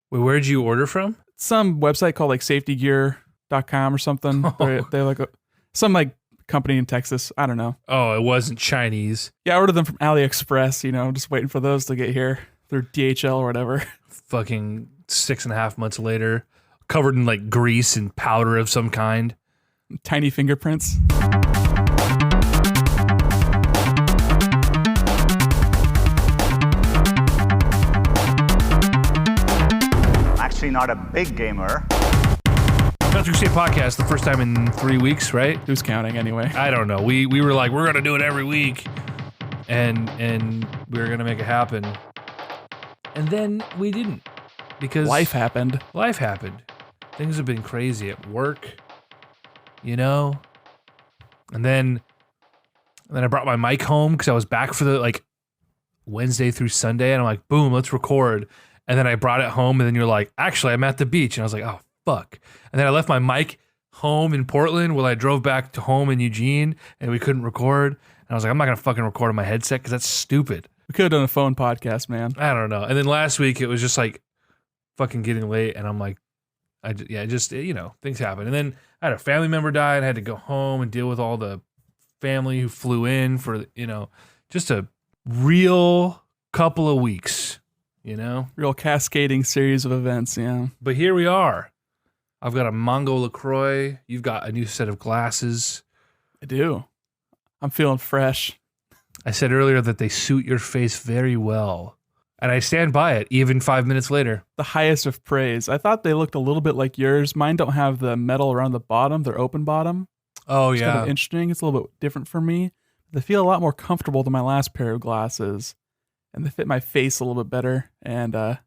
Wait, where'd you order from? Some website called like safetygear.com or something. They're like some like company in Texas. I don't know. Oh, it wasn't Chinese. Yeah, I ordered them from AliExpress, just waiting for those to get here through DHL or whatever. Fucking 6.5 months later, covered in like grease and powder of some kind. Tiny fingerprints. Actually not a big gamer. Console Crusade podcast, the first time in 3 weeks, right? Who's counting anyway? I don't know. We were like, we're gonna do it every week, and we were gonna make it happen, and then we didn't because life happened. Life happened. Things have been crazy at work, and then I brought my mic home because I was back for the like Wednesday through Sunday, and I'm like, boom, let's record. And then I brought it home, and then you're like, actually, I'm at the beach. And I was like, oh, fuck. And then I left my mic home in Portland while I drove back to home in Eugene, and we couldn't record. And I was like, I'm not going to fucking record on my headset because that's stupid. We could have done a phone podcast, man. I don't know. And then last week, it was just like fucking getting late, and I'm like, things happen. And then I had a family member die, and I had to go home and deal with all the family who flew in for, just a real couple of weeks. Real cascading series of events, yeah. But here we are. I've got a Mongo LaCroix. You've got a new set of glasses. I do. I'm feeling fresh. I said earlier that they suit your face very well. And I stand by it, even 5 minutes later. The highest of praise. I thought they looked a little bit like yours. Mine don't have the metal around the bottom. They're open bottom. Oh, it's yeah. kind of interesting. It's a little bit different for me. They feel a lot more comfortable than my last pair of glasses. And they fit my face a little bit better, and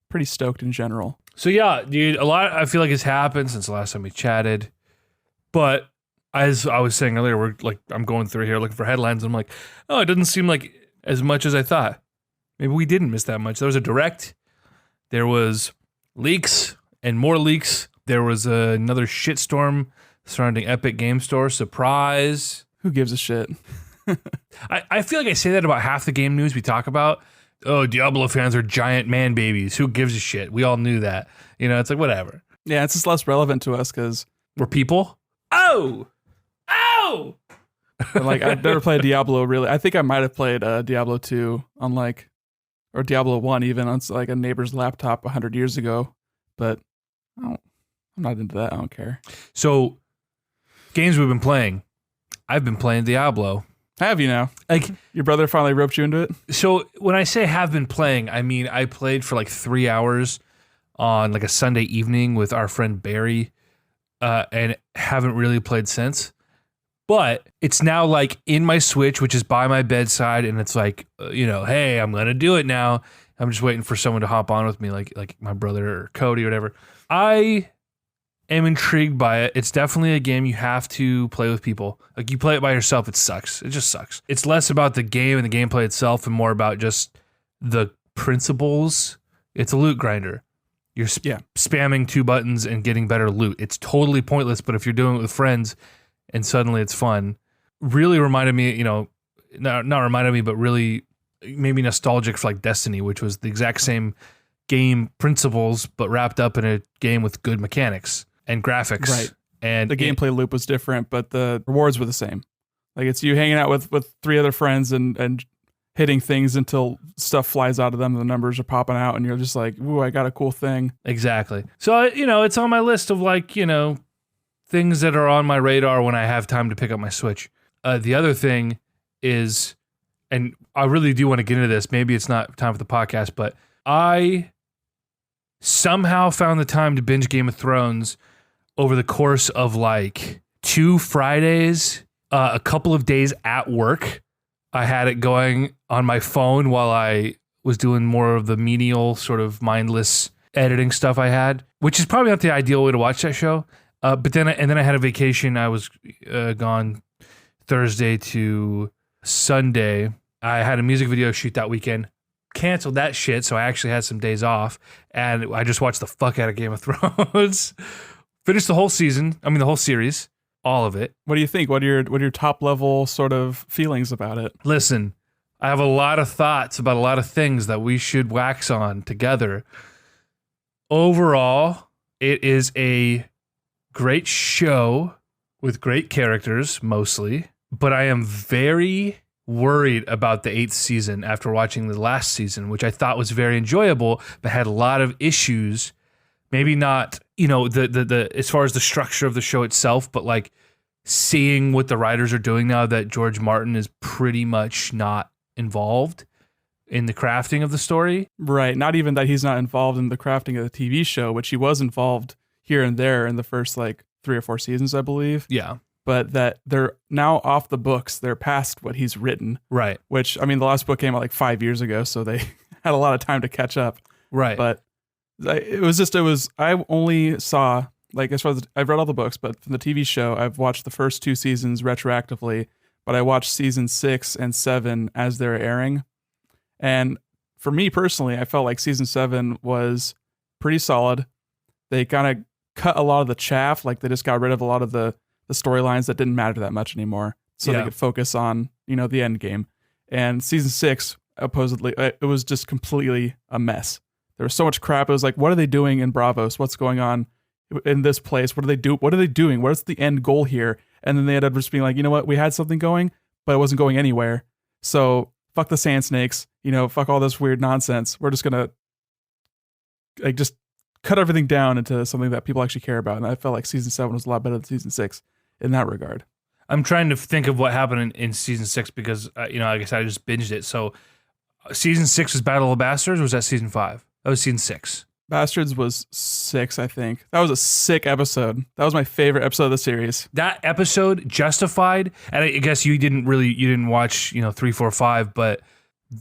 pretty stoked in general. So yeah, dude, a lot I feel like has happened since the last time we chatted. But as I was saying earlier, I'm going through here looking for headlines, and I'm like, oh, it doesn't seem like as much as I thought. Maybe we didn't miss that much. There was a direct, there was leaks and more leaks. There was another shitstorm surrounding Epic Game Store. Surprise. Who gives a shit? I feel like I say that about half the game news we talk about. Oh, Diablo fans are giant man babies. Who gives a shit? We all knew that. It's like, whatever. Yeah, it's just less relevant to us because we're people. Oh! Like, I've never played Diablo, really. I think I might have played Diablo 2 or Diablo 1 even on like a neighbor's laptop 100 years ago. But I'm not into that. I don't care. So, games we've been playing. I've been playing Diablo. Have you now? Like, your brother finally roped you into it? So when I say have been playing, I mean I played for like 3 hours on like a Sunday evening with our friend Barry, and haven't really played since. But it's now like in my Switch, which is by my bedside, and it's like, hey, I'm gonna do it now. I'm just waiting for someone to hop on with me, like my brother or Cody or whatever. I am intrigued by it. It's definitely a game you have to play with people. Like, you play it by yourself, it sucks. It just sucks. It's less about the game and the gameplay itself and more about just the principles. It's a loot grinder. You're spamming 2 buttons and getting better loot. It's totally pointless, but if you're doing it with friends and suddenly it's fun, really reminded me, not reminded me, but really made me nostalgic for like Destiny, which was the exact same game principles, but wrapped up in a game with good mechanics and graphics. Right. And the gameplay loop was different, but the rewards were the same. Like, it's you hanging out with 3 other friends and hitting things until stuff flies out of them and the numbers are popping out and you're just like, ooh, I got a cool thing. Exactly. So, it's on my list of like, things that are on my radar when I have time to pick up my Switch. The other thing is, and I really do want to get into this, maybe it's not time for the podcast, but I somehow found the time to binge Game of Thrones over the course of like 2 Fridays, a couple of days at work. I had it going on my phone while I was doing more of the menial sort of mindless editing stuff I had, which is probably not the ideal way to watch that show. But then I had a vacation. I was gone Thursday to Sunday. I had a music video shoot that weekend. Canceled that shit, so I actually had some days off, and I just watched the fuck out of Game of Thrones. Finished the whole season. I mean, the whole series, all of it. What do you think? What are your top level sort of feelings about it? Listen, I have a lot of thoughts about a lot of things that we should wax on together overall, it is a great show with great characters, mostly. But I am very worried about the 8th season after watching the last season, which I thought was very enjoyable, but had a lot of issues. Maybe not, the as far as the structure of the show itself, but like seeing what the writers are doing now that George Martin is pretty much not involved in the crafting of the story. Right. Not even that he's not involved in the crafting of the TV show, which he was involved here and there in the first like 3 or 4 seasons, I believe. Yeah. But that they're now off the books. They're past what he's written. Right. Which, I mean, the last book came out like 5 years ago, so they had a lot of time to catch up. Right. But I only saw, like, as far as I've read all the books, but from the TV show, I've watched the first 2 seasons retroactively, but I watched season 6 and 7 as they're airing. And for me personally, I felt like season 7 was pretty solid. They kind of cut a lot of the chaff, like they just got rid of a lot of the storylines that didn't matter that much anymore, so they could focus on, the end game. And season 6, supposedly, it was just completely a mess. There was so much crap. It was like, what are they doing in Bravos? What's going on in this place? What are they doing? What's the end goal here? And then they ended up just being like, you know what? We had something going, but it wasn't going anywhere. So fuck the sand snakes. Fuck all this weird nonsense. We're just gonna just cut everything down into something that people actually care about. And I felt like season 7 was a lot better than season 6 in that regard. I'm trying to think of what happened in season 6 because like I said, I just binged it. So season 6 was Battle of Bastards. Or was that season 5? That was season 6. Bastards was 6, I think. That was a sick episode. That was my favorite episode of the series. That episode justified, and I guess you didn't watch 3, 4, 5, but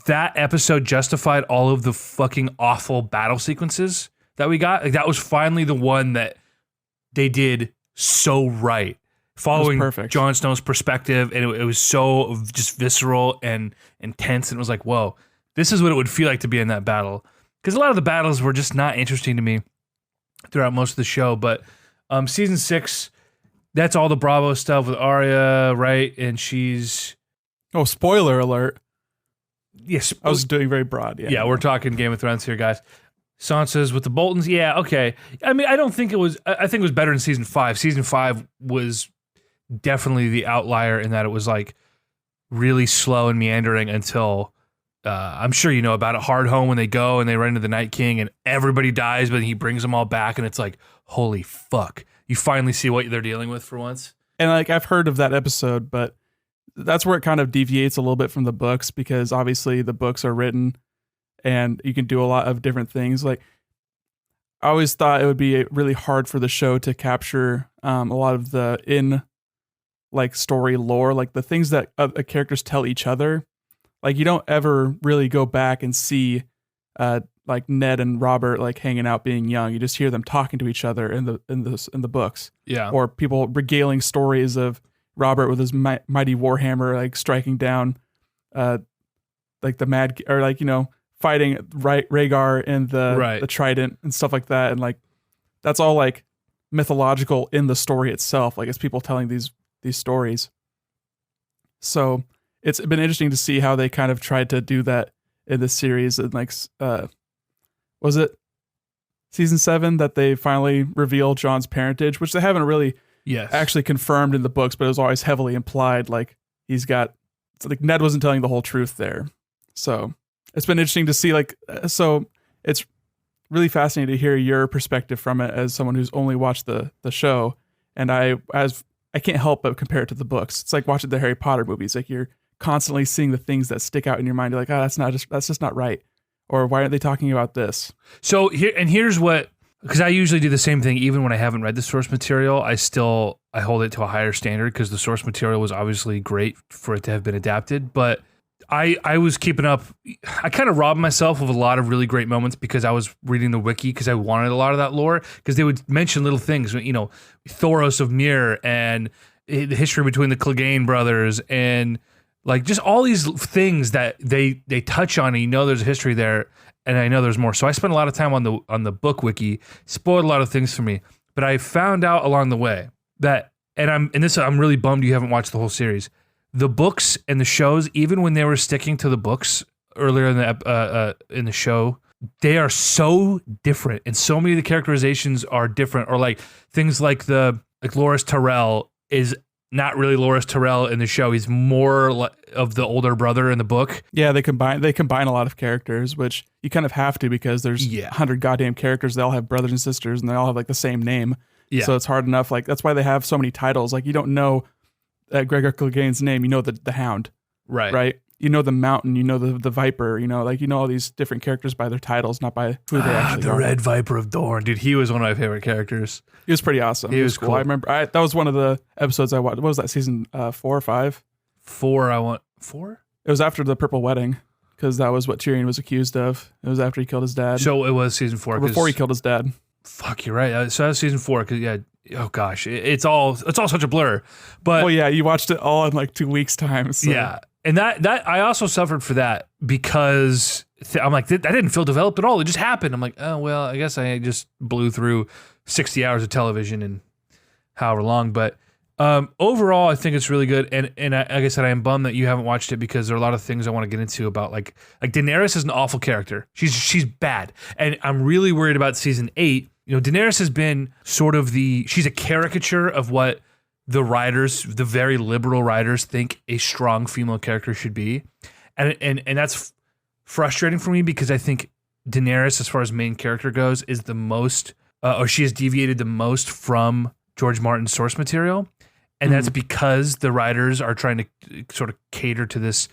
that episode justified all of the fucking awful battle sequences that we got. Like, that was finally the one that they did so right, following Jon Snow's perspective, and it was so just visceral and intense, and it was like, whoa, this is what it would feel like to be in that battle. Because a lot of the battles were just not interesting to me throughout most of the show. But season 6, that's all the Bravo stuff with Arya, right? And she's... Oh, spoiler alert. Yes. I was doing very broad, Yeah, we're talking Game of Thrones here, guys. Sansa's with the Boltons. Yeah, okay. I mean, I don't think it was... I think it was better in season 5. Season 5 was definitely the outlier in that it was like really slow and meandering until... I'm sure you know about it. Hard Home, when they go and they run into the Night King and everybody dies, but he brings them all back, and it's like, holy fuck! You finally see what they're dealing with for once. And like, I've heard of that episode, but that's where it kind of deviates a little bit from the books, because obviously the books are written, and you can do a lot of different things. Like, I always thought it would be really hard for the show to capture a lot of the story lore, like the things that characters tell each other. Like, you don't ever really go back and see like Ned and Robert like hanging out being young. You just hear them talking to each other in the books. Yeah. Or people regaling stories of Robert with his mighty warhammer, like striking down like the mad, or like, fighting Rhaegar and the trident and stuff like that. And like, that's all like mythological in the story itself. Like, it's people telling these stories. So it's been interesting to see how they kind of tried to do that in this series. And like, was it season 7 that they finally revealed Jon's parentage, which they haven't really actually confirmed in the books, but it was always heavily implied. Like, Ned wasn't telling the whole truth there. So it's been interesting to see, like, so it's really fascinating to hear your perspective from it as someone who's only watched the show. And I can't help but compare it to the books. It's like watching the Harry Potter movies. Like, you're constantly seeing the things that stick out in your mind. You're like, that's just not right. Or why aren't they talking about this? So here's what, because I usually do the same thing, even when I haven't read the source material, I hold it to a higher standard, because the source material was obviously great for it to have been adapted. But I was keeping up. I kind of robbed myself of a lot of really great moments because I was reading the wiki, because I wanted a lot of that lore, because they would mention little things, Thoros of Myr and the history between the Clegane brothers, and like just all these things that they touch on, and there's a history there, and I know there's more. So I spent a lot of time on the book wiki, spoiled a lot of things for me. But I found out along the way that, and I'm really bummed you haven't watched the whole series. The books and the shows, even when they were sticking to the books earlier in the show, they are so different, and so many of the characterizations are different, or like things like Loras Tyrell is not really Loras Tyrell in the show. He's more of the older brother in the book. Yeah, they combine a lot of characters, which you kind of have to because there's 100 goddamn characters. They all have brothers and sisters, and they all have like the same name. Yeah. So it's hard enough. Like that's why they have so many titles. Like you don't know Gregor Clegane's name, you know the Hound, right? You know the Mountain, you know the Viper, you know all these different characters by their titles, not by who they actually the are. Red Viper of Dorne, dude. He was one of my favorite characters. He was pretty awesome. He was cool. I remember that was one of the episodes I watched. What was that, season 4 or 5? 4. It was after the Purple Wedding because that was what Tyrion was accused of. It was after he killed his dad. So it was season 4 before he killed his dad. Fuck, you're right. So that was season 4 because oh gosh, it's all such a blur. But well, yeah, you watched it all in like 2 weeks' time. So. Yeah. And that I also suffered for that because I'm like, that didn't feel developed at all. It just happened. I'm like, oh, well, I guess I just blew through 60 hours of television and however long. But overall, I think it's really good. And like I said, I am bummed that you haven't watched it because there are a lot of things I want to get into about like Daenerys is an awful character. She's bad. And I'm really worried about season 8. You know, Daenerys has been sort of she's a caricature of what the writers, the very liberal writers, think a strong female character should be, and that's frustrating for me because I think Daenerys, as far as main character goes, is the most, or she has deviated the most from George Martin's source material, and that's because the writers are trying to sort of cater to this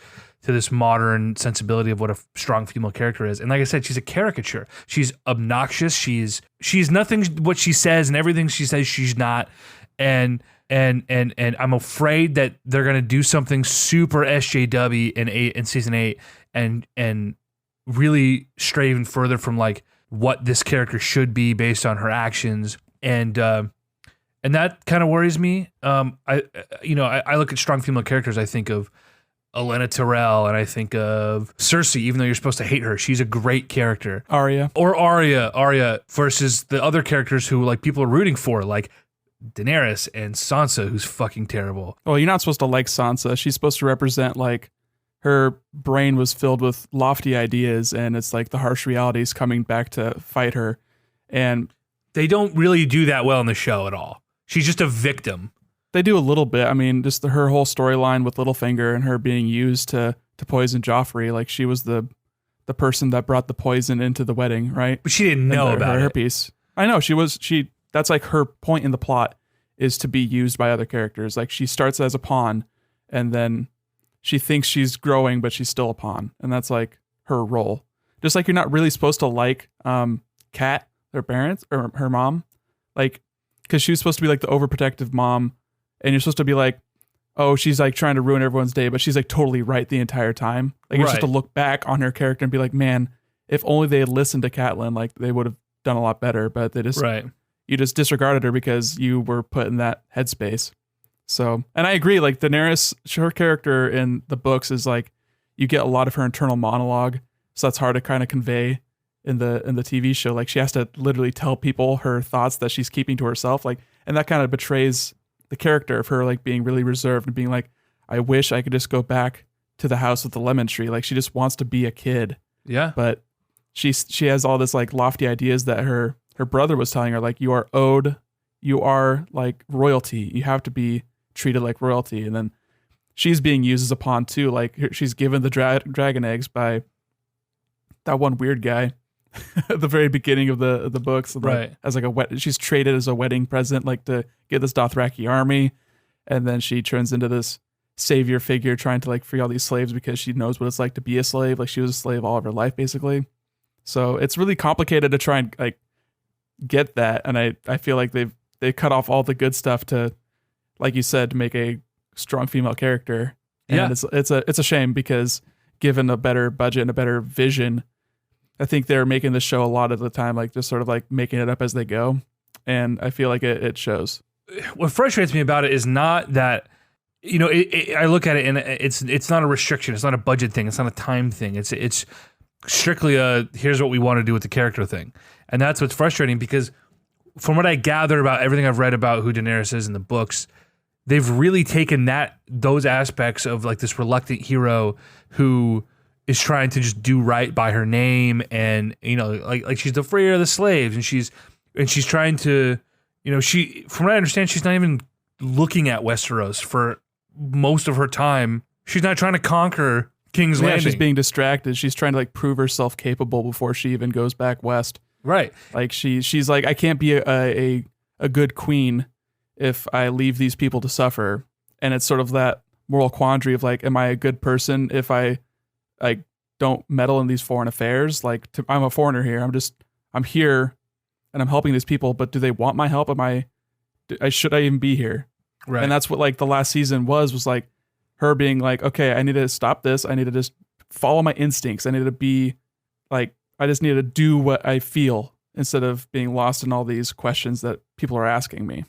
modern sensibility of what a strong female character is. And like I said, she's a caricature. She's obnoxious. She's nothing what she says, and everything she says she's not, and I'm afraid that they're gonna do something super SJW in season 8 and really stray even further from like what this character should be based on her actions, and that kind of worries me. I look at strong female characters, I think of Olenna Tyrell, and I think of Cersei, even though you're supposed to hate her. She's a great character. Arya versus the other characters who like people are rooting for, like Daenerys and Sansa, who's fucking terrible. Well, you're not supposed to like Sansa. She's supposed to represent like her brain was filled with lofty ideas, and it's like the harsh realities coming back to fight her. And they don't really do that well in the show at all. She's just a victim. They do a little bit. I mean, just her whole storyline with Littlefinger and her being used to poison Joffrey. Like she was the person that brought the poison into the wedding, right? But she didn't know about her piece. I know she. That's like her point in the plot is to be used by other characters. Like she starts as a pawn, and then she thinks she's growing, but she's still a pawn, and that's like her role. Just like you're not really supposed to like Kat, their parents or her mom, like because she was supposed to be like the overprotective mom, and you're supposed to be like, oh, she's like trying to ruin everyone's day, but she's like totally right the entire time. Like you're supposed to look back on her character and be like, man, if only they had listened to Catelyn, like they would have done a lot better. But they just you just disregarded her because you were put in that headspace. So, and I agree, like Daenerys, her character in the books is like, you get a lot of her internal monologue. So that's hard to kind of convey in the TV show. Like she has to literally tell people her thoughts that she's keeping to herself. Like, and that kind of betrays the character of her, like being really reserved and being like, I wish I could just go back to the house with the lemon tree. Like she just wants to be a kid. Yeah. But she has all this like lofty ideas that her brother was telling her, like, you are like royalty. You have to be treated like royalty. And then she's being used as a pawn too. Like she's given the dragon eggs by that one weird guy at the very beginning of the books. Like, as like she's traded as a wedding present, like to get this Dothraki army. And then she turns into this savior figure trying to like free all these slaves because she knows what it's like to be a slave. Like she was a slave all of her life, basically. So it's really complicated to try and like get that, and I feel like they cut off all the good stuff to, like you said, to make a strong female character. And it's a shame because given a better budget and a better vision, I think they're making the show a lot of the time like just sort of like making it up as they go, and I feel like it shows. What frustrates me about it is not that, you know, I look at it and it's not a restriction, it's not a budget thing, it's not a time thing. It's strictly a here's what we want to do with the character thing. And that's what's frustrating because from what I gather about everything I've read about who Daenerys is in the books, they've really taken those aspects of like this reluctant hero who is trying to just do right by her name, and like she's the freer of the slaves, and she's trying to, she, from what I understand, she's not even looking at Westeros for most of her time. She's not trying to conquer King's Landing. She's being distracted. She's trying to like prove herself capable before she even goes back west. Right. Like she's like, I can't be a good queen if I leave these people to suffer. And it's sort of that moral quandary of like, am I a good person if I don't meddle in these foreign affairs? Like I'm a foreigner here. I'm here and I'm helping these people, but do they want my help? Should I even be here? Right. And that's what like the last season was like her being like, okay, I need to stop this. I need to just follow my instincts. I need to be like, I just need to do what I feel instead of being lost in all these questions that people are asking me.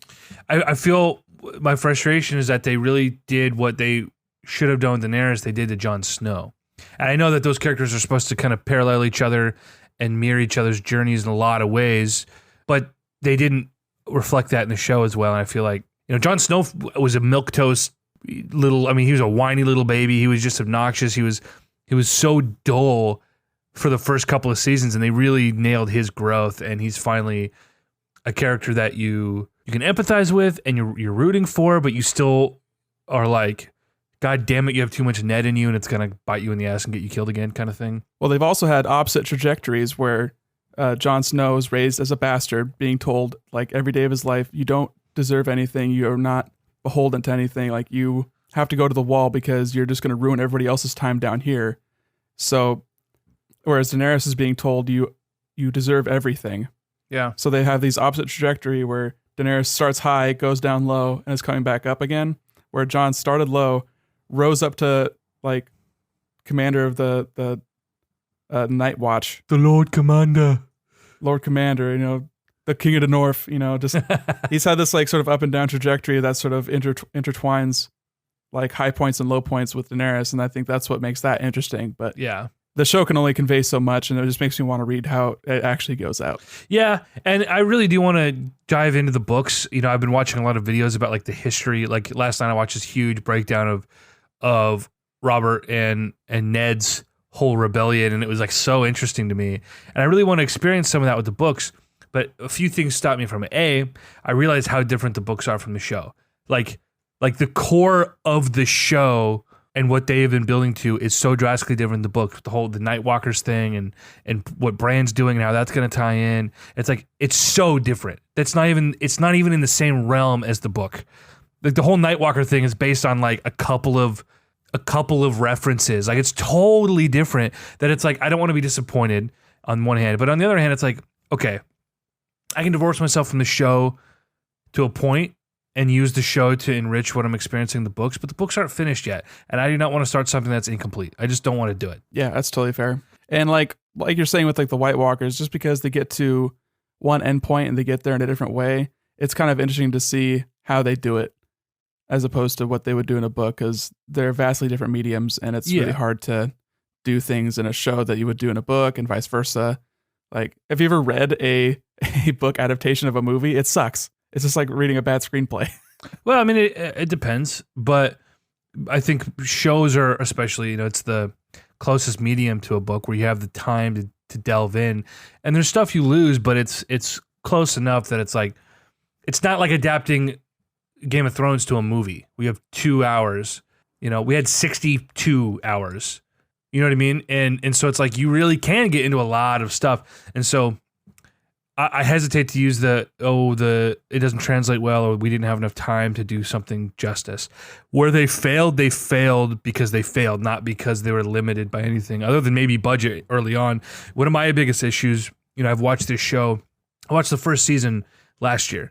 I feel my frustration is that they really did what they should have done with Daenerys, they did to Jon Snow. And I know that those characters are supposed to kind of parallel each other and mirror each other's journeys in a lot of ways, but they didn't reflect that in the show as well. And I feel like, Jon Snow was a milquetoast he was a whiny little baby. He was just obnoxious. He was so dull for the first couple of seasons, and they really nailed his growth, and he's finally a character that you can empathize with and you're rooting for, but you still are like, God damn it, you have too much Ned in you and it's going to bite you in the ass and get you killed again kind of thing. Well, they've also had opposite trajectories where Jon Snow is raised as a bastard, being told like every day of his life, you don't deserve anything. You're not beholden to anything. Like you have to go to the wall because you're just going to ruin everybody else's time down here. So, whereas Daenerys is being told you deserve everything. Yeah. So they have these opposite trajectory where Daenerys starts high, goes down low, and is coming back up again. Where Jon started low, rose up to like commander of the Night Watch, the Lord Commander, the King of the North. Just he's had this like sort of up and down trajectory that sort of intertwines like high points and low points with Daenerys, and I think that's what makes that interesting. But yeah. The show can only convey so much, and it just makes me want to read how it actually goes out. Yeah, and I really do want to dive into the books. I've been watching a lot of videos about like the history. Like last night I watched this huge breakdown of Robert and Ned's whole rebellion, and it was like so interesting to me. And I really want to experience some of that with the books, but a few things stopped me from it. I realized how different the books are from the show. Like the core of the show and what they have been building to is so drastically different than the book. The Night Walkers thing and what Bran's doing and how that's going to tie in. It's like, it's so different. It's not even in the same realm as the book. Like the whole Night Walker thing is based on like a couple of references. Like it's totally different, that it's like, I don't want to be disappointed on one hand, but on the other hand, it's like, okay, I can divorce myself from the show to a point and use the show to enrich what I'm experiencing in the books, but the books aren't finished yet, and I do not want to start something that's incomplete. I just don't want to do it. Yeah, that's totally fair. And like you're saying with like the White Walkers, just because they get to one endpoint and they get there in a different way, it's kind of interesting to see how they do it as opposed to what they would do in a book, because they're vastly different mediums, and it's really hard to do things in a show that you would do in a book and vice versa. Like, have you ever read a book adaptation of a movie? It sucks. It's just like reading a bad screenplay. Well, I mean, it depends, but I think shows are especially, it's the closest medium to a book where you have the time to delve in, and there's stuff you lose, but it's close enough that it's like, it's not like adapting Game of Thrones to a movie. We have 2 hours, we had 62 hours, you know what I mean? And so it's like, you really can get into a lot of stuff. And so I hesitate to use it doesn't translate well, or we didn't have enough time to do something justice. Where they failed because they failed, not because they were limited by anything other than maybe budget early on. One of my biggest issues, I've watched this show. I watched the first season last year,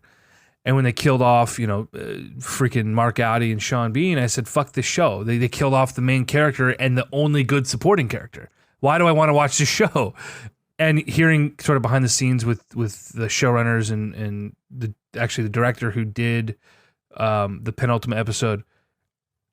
and when they killed off, freaking Mark Audi and Sean Bean, I said, fuck this show. They killed off the main character and the only good supporting character. Why do I want to watch this show? And hearing sort of behind the scenes with the showrunners and the director who did the penultimate episode,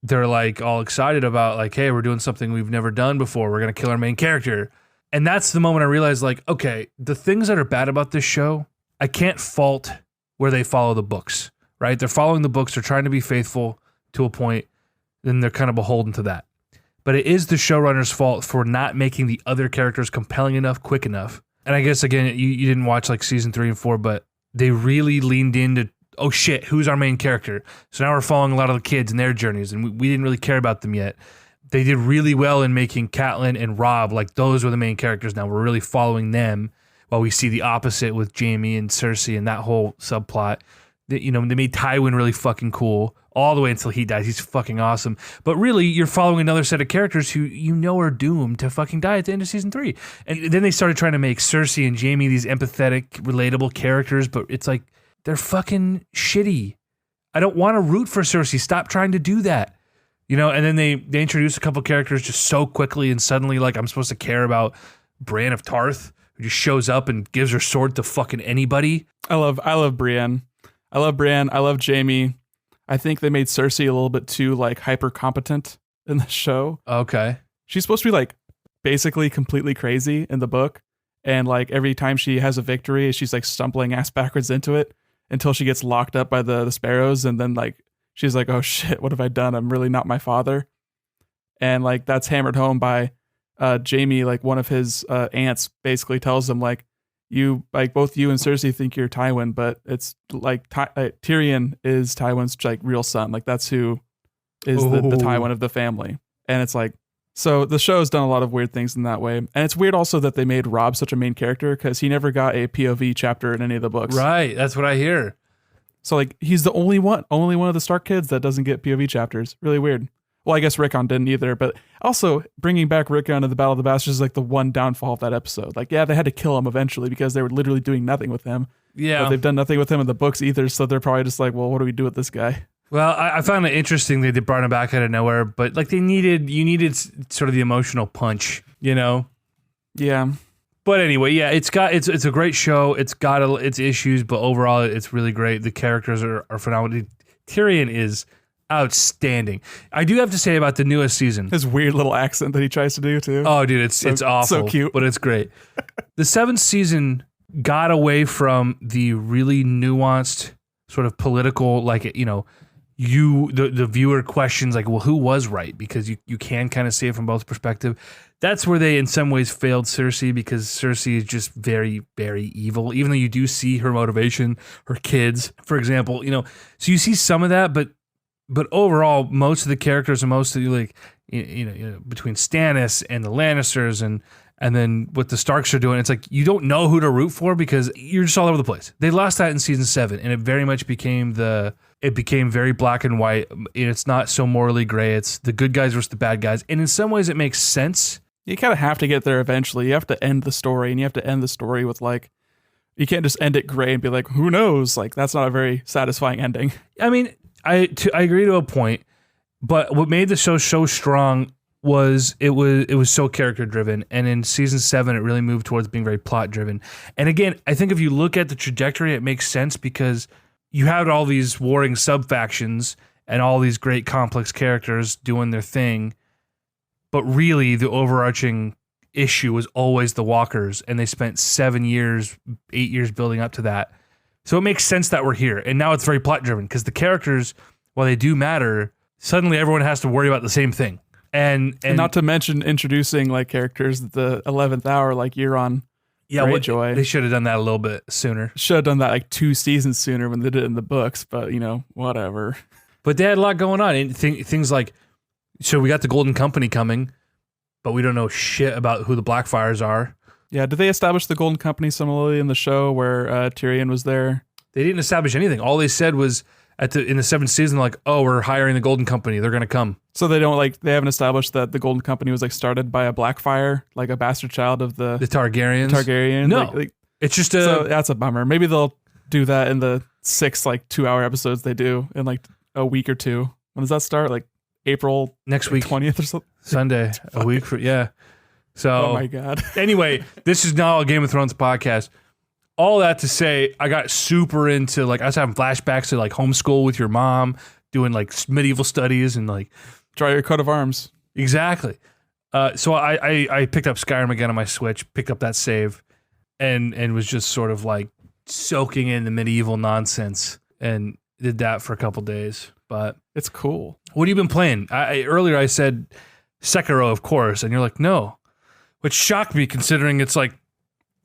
they're like all excited about like, hey, we're doing something we've never done before. We're going to kill our main character. And that's the moment I realized, like, okay, the things that are bad about this show, I can't fault where they follow the books, right? They're following the books. They're trying to be faithful to a point. Then they're kind of beholden to that. but it is the showrunner's fault for not making the other characters compelling enough, quick enough. And I guess, again, you didn't watch like season 3 and 4, but they really leaned into, oh shit, who's our main character? So now we're following a lot of the kids and their journeys, and we didn't really care about them yet. They did really well in making Catelyn and Robb, like those were the main characters now. We're really following them, while we see the opposite with Jaime and Cersei and that whole subplot. They made Tywin really fucking cool all the way until he dies. He's fucking awesome. But really, you're following another set of characters who are doomed to fucking die at the end of season 3. And then they started trying to make Cersei and Jaime these empathetic, relatable characters, but it's like, they're fucking shitty. I don't want to root for Cersei. Stop trying to do that. And then they introduce a couple characters just so quickly, and suddenly, like, I'm supposed to care about Brienne of Tarth, who just shows up and gives her sword to fucking anybody. I love Brienne. I love Brienne. I love Jaime. I think they made Cersei a little bit too like hyper competent in the show. Okay. She's supposed to be like basically completely crazy in the book. And like every time she has a victory, she's like stumbling ass backwards into it until she gets locked up by the sparrows. And then like, she's like, oh shit, what have I done? I'm really not my father. And like, that's hammered home by Jaime. Like one of his aunts basically tells him like, both you and Cersei think you're Tywin, but it's like Tyrion is Tywin's like real son. Like that's who is the Tywin of the family. And it's like, so the show has done a lot of weird things in that way. And it's weird also that they made Robb such a main character because he never got a POV chapter in any of the books. Right. That's what I hear. So like he's the only one of the Stark kids that doesn't get POV chapters. Really weird. Well, I guess Rickon didn't either, but also bringing back Rickon to the Battle of the Bastards is like the one downfall of that episode. Like, yeah, they had to kill him eventually because they were literally doing nothing with him. Yeah. But they've done nothing with him in the books either, so they're probably just like, well, what do we do with this guy? Well, I found it interesting that they brought him back out of nowhere, but like you needed sort of the emotional punch, Yeah. But anyway, yeah, it's a great show. It's got its issues, but overall, it's really great. The characters are phenomenal. Tyrion is outstanding. I do have to say about the newest season. His weird little accent that he tries to do too. Oh, dude, it's awful. So cute. But it's great. The 7th season got away from the really nuanced sort of political, like, the viewer questions like, well, who was right? Because you can kind of see it from both perspectives. That's where they in some ways failed Cersei, because Cersei is just very, very evil, even though you do see her motivation, her kids, for example, so you see some of that, but overall, most of the characters and most of the between Stannis and the Lannisters and then what the Starks are doing, it's like you don't know who to root for because you're just all over the place. They lost that in season 7, and it very much became very black and white. It's not so morally gray. It's the good guys versus the bad guys, and in some ways, it makes sense. You kind of have to get there eventually. You have to end the story, and you have to end the story with like, you can't just end it gray and be like, who knows? Like that's not a very satisfying ending. I mean, I agree to a point, but what made the show so strong was it was so character driven, and in season 7 it really moved towards being very plot driven. And again, I think if you look at the trajectory, it makes sense because you had all these warring sub factions and all these great complex characters doing their thing, but really the overarching issue was always the walkers, and they spent 8 years building up to that. So it makes sense that we're here. And now it's very plot driven because the characters, while they do matter, suddenly everyone has to worry about the same thing. And not to mention introducing like characters at the 11th hour, like Euron, Greyjoy. They should have done that a little bit sooner. Should have done that like 2 seasons sooner when they did it in the books, but whatever. But they had a lot going on. And things like, so we got the Golden Company coming, but we don't know shit about who the Blackfires are. Yeah, did they establish the Golden Company similarly in the show where Tyrion was there? They didn't establish anything. All they said was in the 7th season, like, oh, we're hiring the Golden Company. They're going to come. So they haven't established that the Golden Company was like started by a Blackfire, like a bastard child of the Targaryens. No, it's just so that's a bummer. Maybe they'll do that in the 6 like 2-hour episodes they do in like a week or two. When does that start? Like April next week, 20th or something. Sunday, a week for So, oh my God. Anyway, this is not a Game of Thrones podcast. All that to say, I got super into, like, I was having flashbacks to like homeschool with your mom, doing like medieval studies and like draw your coat of arms. Exactly. So I picked up Skyrim again on my Switch, picked up that save, and was just sort of like soaking in the medieval nonsense, and did that for a couple days. But it's cool. What have you been playing? Earlier I said Sekiro, of course. And you're like, no. Which shocked me considering it's like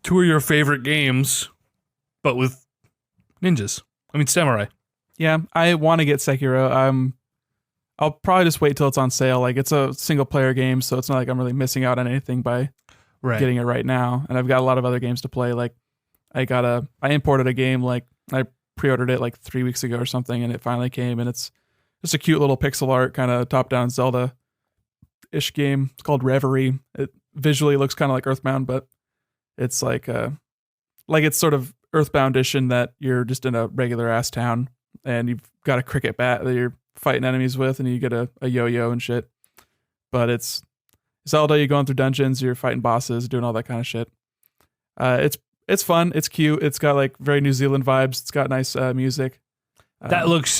two of your favorite games, but with ninjas. I mean, samurai. Yeah, I want to get Sekiro. I'll probably just wait till it's on sale. Like, it's a single player game, so it's not like I'm really missing out on anything by getting it right now. And I've got a lot of other games to play. Like, I imported a game, like, I pre-ordered it like 3 weeks ago or something, and it finally came, and it's just a cute little pixel art kind of top-down Zelda-ish game. It's called Reverie. It visually looks kind of like Earthbound, but it's like it's sort of Earthbound-ish in that you're just in a regular-ass town, and you've got a cricket bat that you're fighting enemies with, and you get a yo-yo and shit. But it's Zelda, you're going through dungeons, you're fighting bosses, doing all that kind of shit. It's fun, it's cute, it's got like very New Zealand vibes, it's got nice music. That looks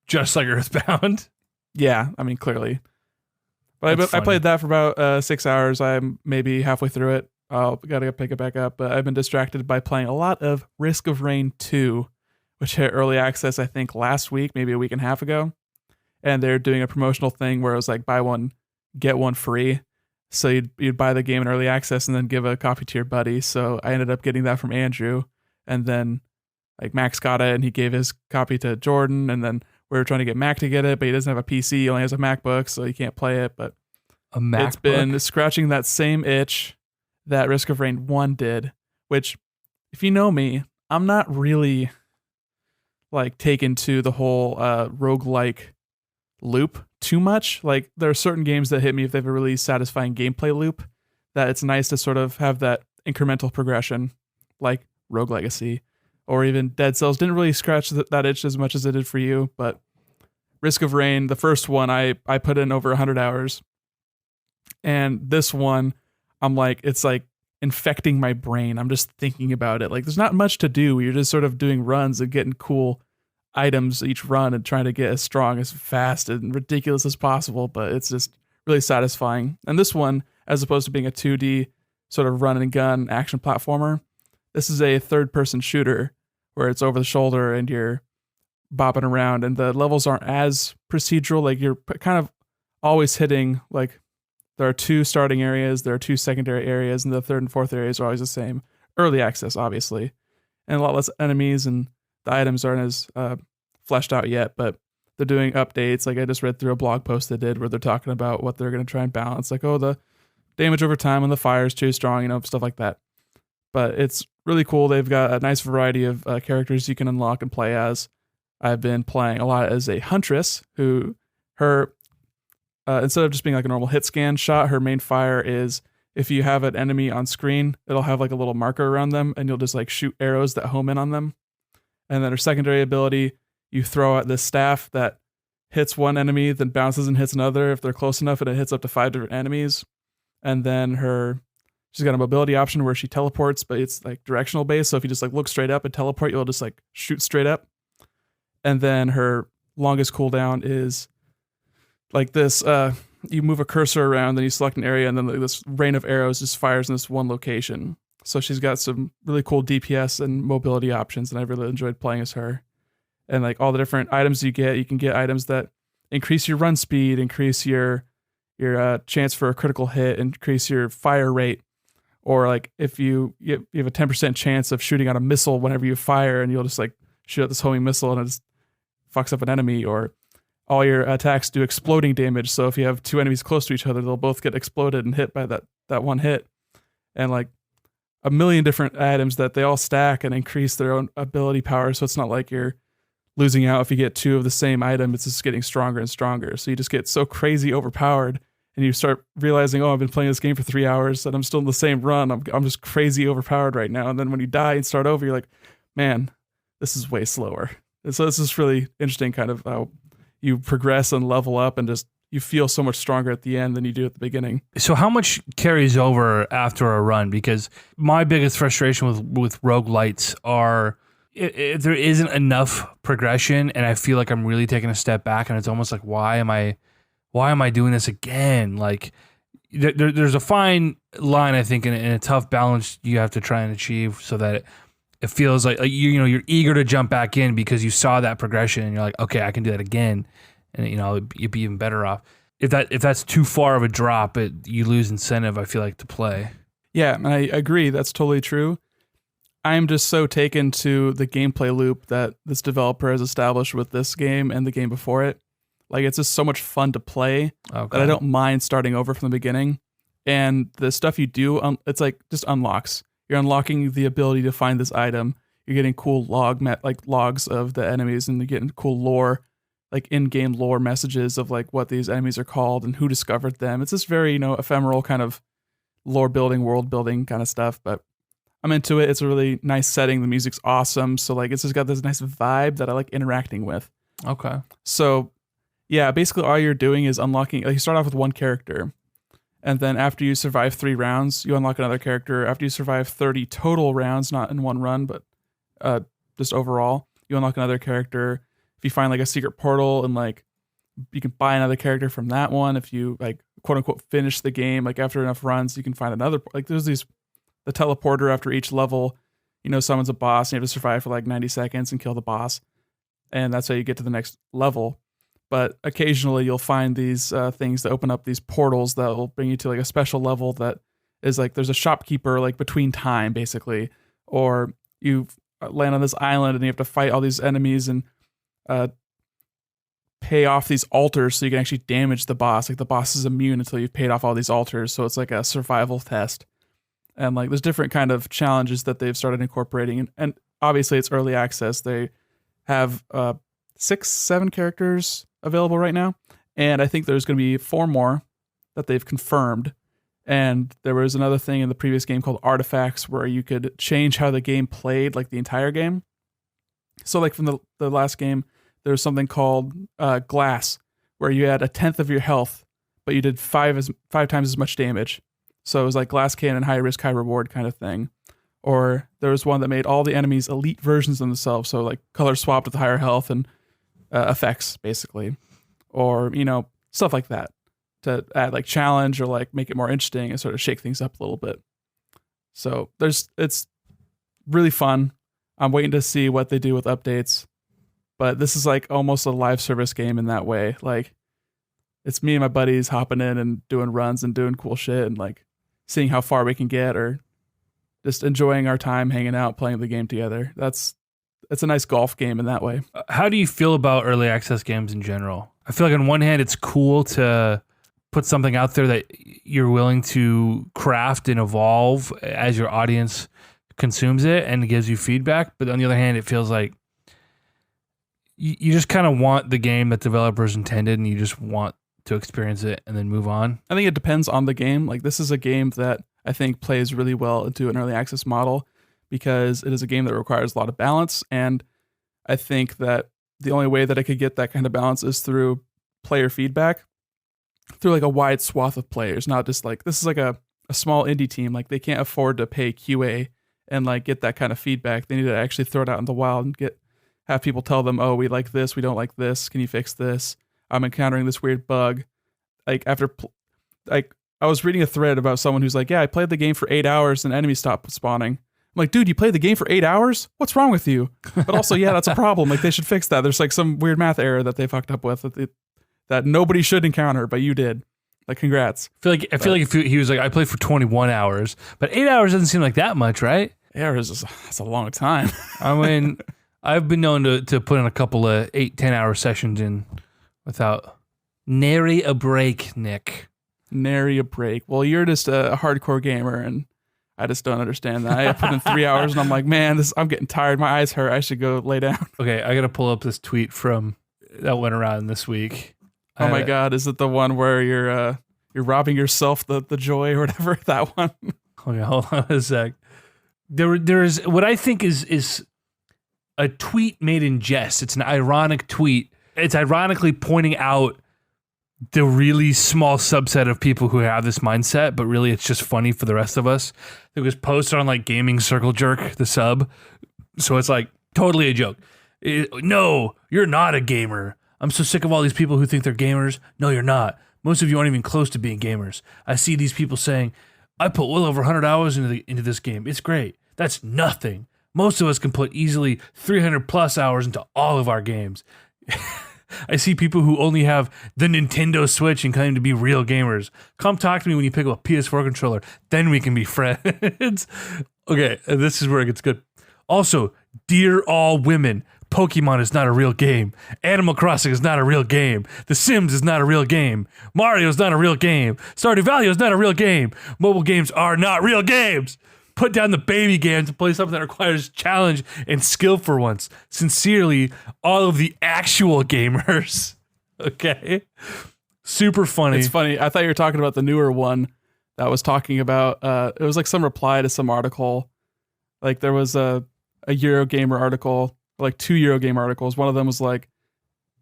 just like Earthbound. Yeah, I mean, clearly. But I played that for about 6 hours. I'm maybe halfway through it. I'll gotta pick it back up. But I've been distracted by playing a lot of Risk of Rain 2, which hit early access, I think, last week, maybe a week and a half ago. And they're doing a promotional thing where it was like buy one, get one free. So you'd buy the game in early access and then give a copy to your buddy. So I ended up getting that from Andrew. And then like Max got it and he gave his copy to Jordan. And then we were trying to get Mac to get it, but he doesn't have a PC. He only has a MacBook, so he can't play it. But a MacBook? It's been scratching that same itch that Risk of Rain 1 did, which, if you know me, I'm not really like taken to the whole roguelike loop too much. Like, there are certain games that hit me if they have a really satisfying gameplay loop, that it's nice to sort of have that incremental progression, like Rogue Legacy or even Dead Cells. Didn't really scratch that itch as much as it did for you, but Risk of Rain, the first one, I put in over 100 hours. And this one, I'm like, it's like infecting my brain. I'm just thinking about it. Like, there's not much to do. You're just sort of doing runs and getting cool items each run and trying to get as strong, as fast, and ridiculous as possible. But it's just really satisfying. And this one, as opposed to being a 2D sort of run and gun action platformer, this is a third-person shooter where it's over the shoulder and you're bopping around, and the levels aren't as procedural. Like, you're kind of always hitting, like, there are 2 starting areas, there are 2 secondary areas, and the third and fourth areas are always the same. Early access, obviously, and a lot less enemies, and the items aren't as fleshed out yet, but they're doing updates. Like, I just read through a blog post they did where they're talking about what they're going to try and balance. Like, oh, the damage over time on the fire is too strong, stuff like that. But it's really cool. They've got a nice variety of characters you can unlock and play as. I've been playing a lot as a huntress who, instead of just being like a normal hit scan shot, her main fire is if you have an enemy on screen, it'll have like a little marker around them and you'll just like shoot arrows that home in on them. And then her secondary ability, you throw out this staff that hits one enemy, then bounces and hits another if they're close enough, and it hits up to 5 different enemies. And then she's got a mobility option where she teleports, but it's like directional based. So if you just like look straight up and teleport, you'll just like shoot straight up. And then her longest cooldown is like this, you move a cursor around, then you select an area, and then like this rain of arrows just fires in this one location. So she's got some really cool DPS and mobility options, and I really enjoyed playing as her. And like all the different items you can get items that increase your run speed, increase your chance for a critical hit, increase your fire rate. Or like if you have a 10% chance of shooting out a missile whenever you fire, and you'll just like shoot out this homing missile and it just fucks up an enemy. Or all your attacks do exploding damage. So if you have 2 enemies close to each other, they'll both get exploded and hit by that one hit. And like a million different items that they all stack and increase their own ability power. So it's not like you're losing out if you get 2 of the same item. It's just getting stronger and stronger. So you just get so crazy overpowered, and you start realizing, oh, I've been playing this game for 3 hours and I'm still in the same run. I'm just crazy overpowered right now. And then when you die and start over, you're like, man, this is way slower. And so this is really interesting, kind of how you progress and level up, and just you feel so much stronger at the end than you do at the beginning. So how much carries over after a run? Because my biggest frustration with roguelites are there isn't enough progression, and I feel like I'm really taking a step back, and it's almost like, why am I doing this again? Like there's a fine line, I think, in a tough balance you have to try and achieve so that it feels like you're eager to jump back in because you saw that progression and you're like, okay, I can do that again. And you'd be even better off. if that's too far of a drop, you lose incentive, I feel like, to play. Yeah, and I agree. That's totally true. I'm just so taken to the gameplay loop that this developer has established with this game and the game before it. Like, it's just so much fun to play that I don't mind starting over from the beginning. And the stuff you do, it's like just unlocks. You're unlocking the ability to find this item. You're getting cool logs of the enemies, and you're getting cool lore, like in-game lore messages of like what these enemies are called and who discovered them. It's this very, ephemeral kind of lore building, world building kind of stuff, but I'm into it. It's a really nice setting. The music's awesome. So like, it's just got this nice vibe that I like interacting with. Okay. So yeah, basically all you're doing is unlocking, like you start off with one character, and then after you survive 3 rounds, you unlock another character. After you survive 30 total rounds, not in one run, but just overall, you unlock another character. If you find like a secret portal, and like you can buy another character from that one. If you like quote unquote finish the game, like after enough runs, you can find another, like there's the teleporter after each level, summons a boss, and you have to survive for like 90 seconds and kill the boss. And that's how you get to the next level. But occasionally you'll find these things that open up these portals that will bring you to like a special level that is like, there's a shopkeeper like between time basically, or you land on this island and you have to fight all these enemies and pay off these altars so you can actually damage the boss. Like the boss is immune until you've paid off all these altars. So it's like a survival test. And like there's different kind of challenges that they've started incorporating. And obviously it's early access. They have 6-7 characters available right now. And I think there's going to be 4 more that they've confirmed. And there was another thing in the previous game called artifacts where you could change how the game played, like the entire game. So like from the last game, there was something called glass, where you had 1/10 of your health, but you did 5 times as much damage. So it was like glass cannon, high risk, high reward kind of thing. Or there was one that made all the enemies elite versions of themselves. So like color swapped with higher health and effects basically. Or, stuff like that to add like challenge or like make it more interesting and sort of shake things up a little bit. So it's really fun. I'm waiting to see what they do with updates, but this is like almost a live service game in that way. Like it's me and my buddies hopping in and doing runs and doing cool shit and like seeing how far we can get, or just enjoying our time hanging out, playing the game together. It's a nice golf game in that way. How do you feel about early access games in general? I feel like on one hand, it's cool to put something out there that you're willing to craft and evolve as your audience consumes it and gives you feedback. But on the other hand, it feels like you just kind of want the game that developers intended and you just want to experience it and then move on. I think it depends on the game. Like this is a game that I think plays really well into an early access model because it is a game that requires a lot of balance. And I think that the only way that I could get that kind of balance is through player feedback, through like a wide swath of players, not just like, this is like a small indie team. Like they can't afford to pay QA and like get that kind of feedback. They need to actually throw it out in the wild and have people tell them, oh, we like this, we don't like this. Can you fix this? I'm encountering this weird bug. Like I was reading a thread about someone who's like, yeah, I played the game for 8 hours and enemies stopped spawning. I'm like, dude, you played the game for 8 hours? What's wrong with you? But also, yeah, that's a problem. Like they should fix that. There's like some weird math error that they fucked up with that nobody should encounter, but you did. Like, congrats. I feel like if he was like, I played for 21 hours, but 8 hours doesn't seem like that much, right? 8 hours that's a long time. I mean, I've been known to put in a couple of 8-10 hour sessions in without nary a break, Nick. Nary a break. Well, you're just a hardcore gamer, and I just don't understand that. I put in 3 hours, and I'm like, man, I'm getting tired. My eyes hurt. I should go lay down. Okay, I gotta pull up this tweet that went around this week. Oh my God, is it the one where you're robbing yourself the joy or whatever? That one. Okay, hold on a sec. There's what I think is a tweet made in jest. It's an ironic tweet. It's ironically pointing out the really small subset of people who have this mindset, but really it's just funny for the rest of us. It was posted on like Gaming Circle Jerk, the sub. So it's like totally a joke. No, you're not a gamer. I'm so sick of all these people who think they're gamers. No, you're not. Most of you aren't even close to being gamers. I see these people saying, I put well over 100 hours into this game. It's great. That's nothing. Most of us can put easily 300 plus hours into all of our games. I see people who only have the Nintendo Switch and claim to be real gamers. Come talk to me when you pick up a PS4 controller. Then we can be friends. Okay, this is where it gets good. Also, dear all women, Pokemon is not a real game. Animal Crossing is not a real game. The Sims is not a real game. Mario is not a real game. Stardew Valley is not a real game. Mobile games are not real games. Put down the baby games and play something that requires challenge and skill for once. Sincerely, all of the actual gamers. Okay? Super funny. It's funny. I thought you were talking about the newer one that was talking about, it was like some reply to some article. Like there was a Eurogamer article, like 2 Eurogamer articles. One of them was like,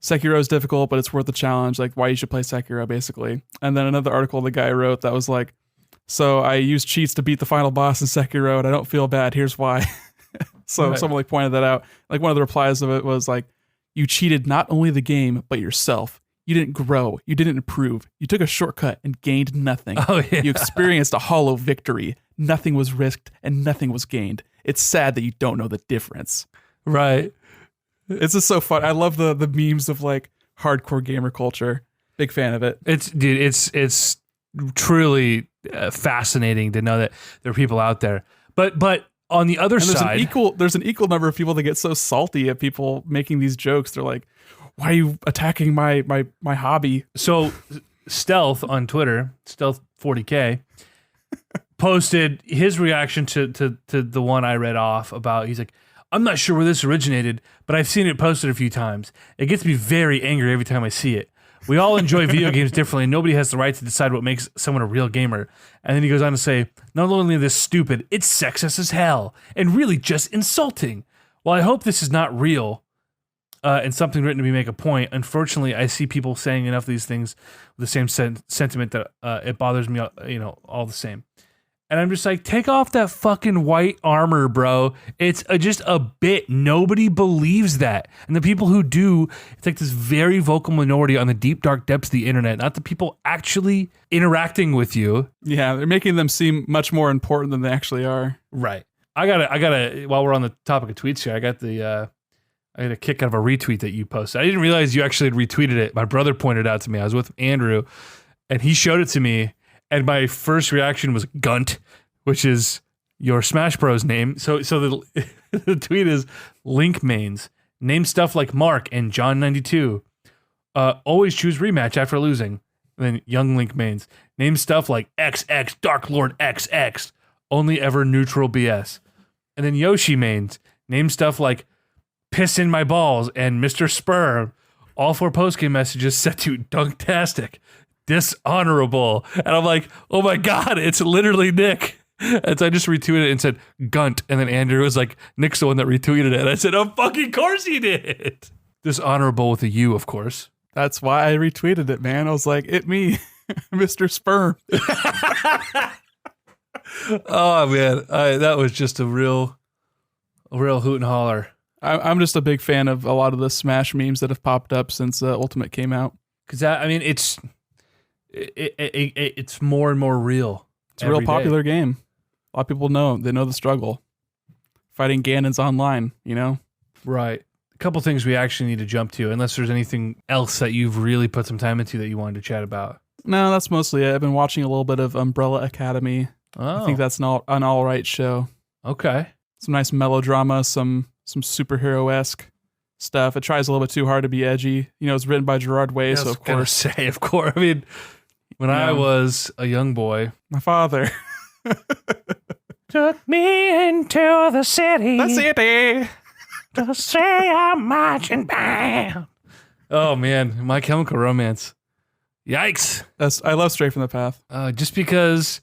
Sekiro is difficult, but it's worth the challenge. Like why you should play Sekiro, basically. And then another article the guy wrote that was like, so I used cheats to beat the final boss in Sekiro, and I don't feel bad. Here's why. So Right. someone like pointed that out. Like one of the replies of it was like, you cheated not only the game, but yourself. You didn't grow. You didn't improve. You took a shortcut and gained nothing. Oh, yeah. You experienced a hollow victory. Nothing was risked and nothing was gained. It's sad that you don't know the difference. Right. It's just so fun. I love the memes of like hardcore gamer culture. Big fan of it. It's truly fascinating to know that there are people out there. But on the other And side, there's an equal number of people that get so salty at people making these jokes. They're like, why are you attacking my hobby? so Stealth on Twitter, Stealth40K, posted his reaction to the one I read off about. He's like, I'm not sure where this originated, but I've seen it posted a few times. It gets me very angry every time I see it. We all enjoy video games differently, and nobody has the right to decide what makes someone a real gamer. And then he goes on to say, not only is this stupid, it's sexist as hell, and really just insulting. While I hope this is not real, and something written to me make a point, unfortunately, I see people saying enough of these things with the same sentiment that it bothers me, all the same. And I'm just like, take off that fucking white armor, bro. It's just a bit. Nobody believes that. And the people who do, it's like this very vocal minority on the deep, dark depths of the internet, not the people actually interacting with you. Yeah, they're making them seem much more important than they actually are. Right. I gotta, while we're on the topic of tweets here, I got a kick out of a retweet that you posted. I didn't realize you actually had retweeted it. My brother pointed it out to me. I was with Andrew, and he showed it to me. And my first reaction was Gunt, which is your Smash Bros name. So the tweet is Link mains. Name stuff like Mark and John92. Always choose rematch after losing. And then Young Link mains. Name stuff like XX, Dark Lord XX. Only ever neutral BS. And then Yoshi mains. Name stuff like Piss in my balls and Mr. Sperm. All 4 postgame messages set to Dunktastic. Dishonorable. And I'm like, oh my God, it's literally Nick. And so I just retweeted it and said Gunt. And then Andrew was like, Nick's the one that retweeted it. And I said, oh, fucking course he did. Dishonorable with a U, of course. That's why I retweeted it, man. I was like, it me, Mr. Sperm. Oh man, that was just a real hoot and holler. I'm just a big fan of a lot of the Smash memes that have popped up since Ultimate came out. Because it's more and more real. It's a real popular game. A lot of people know. They know the struggle. Fighting Ganon's online, Right. A couple things we actually need to jump to, unless there's anything else that you've really put some time into that you wanted to chat about. No, that's mostly it. I've been watching a little bit of Umbrella Academy. Oh. I think that's an all right show. Okay. Some nice melodrama, some superhero-esque stuff. It tries a little bit too hard to be edgy. It's written by Gerard Way, so of course. Of course. I mean, when I was a young boy, my father took me into the city. To say I'm marching band. Oh man, My Chemical Romance. Yikes. I love Straight from the Path. Just because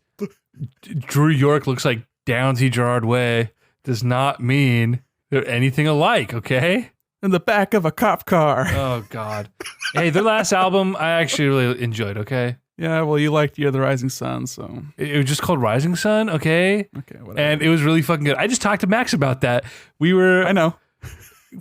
Drew York looks like Downsy Gerard Way does not mean they're anything alike, okay? In the back of a cop car. Oh God. Hey, their last album I actually really enjoyed, okay? Yeah, well, you liked Year of the Rising Sun, so. It was just called Rising Sun, okay? Okay, whatever. And it was really fucking good. I just talked to Max about that. I know.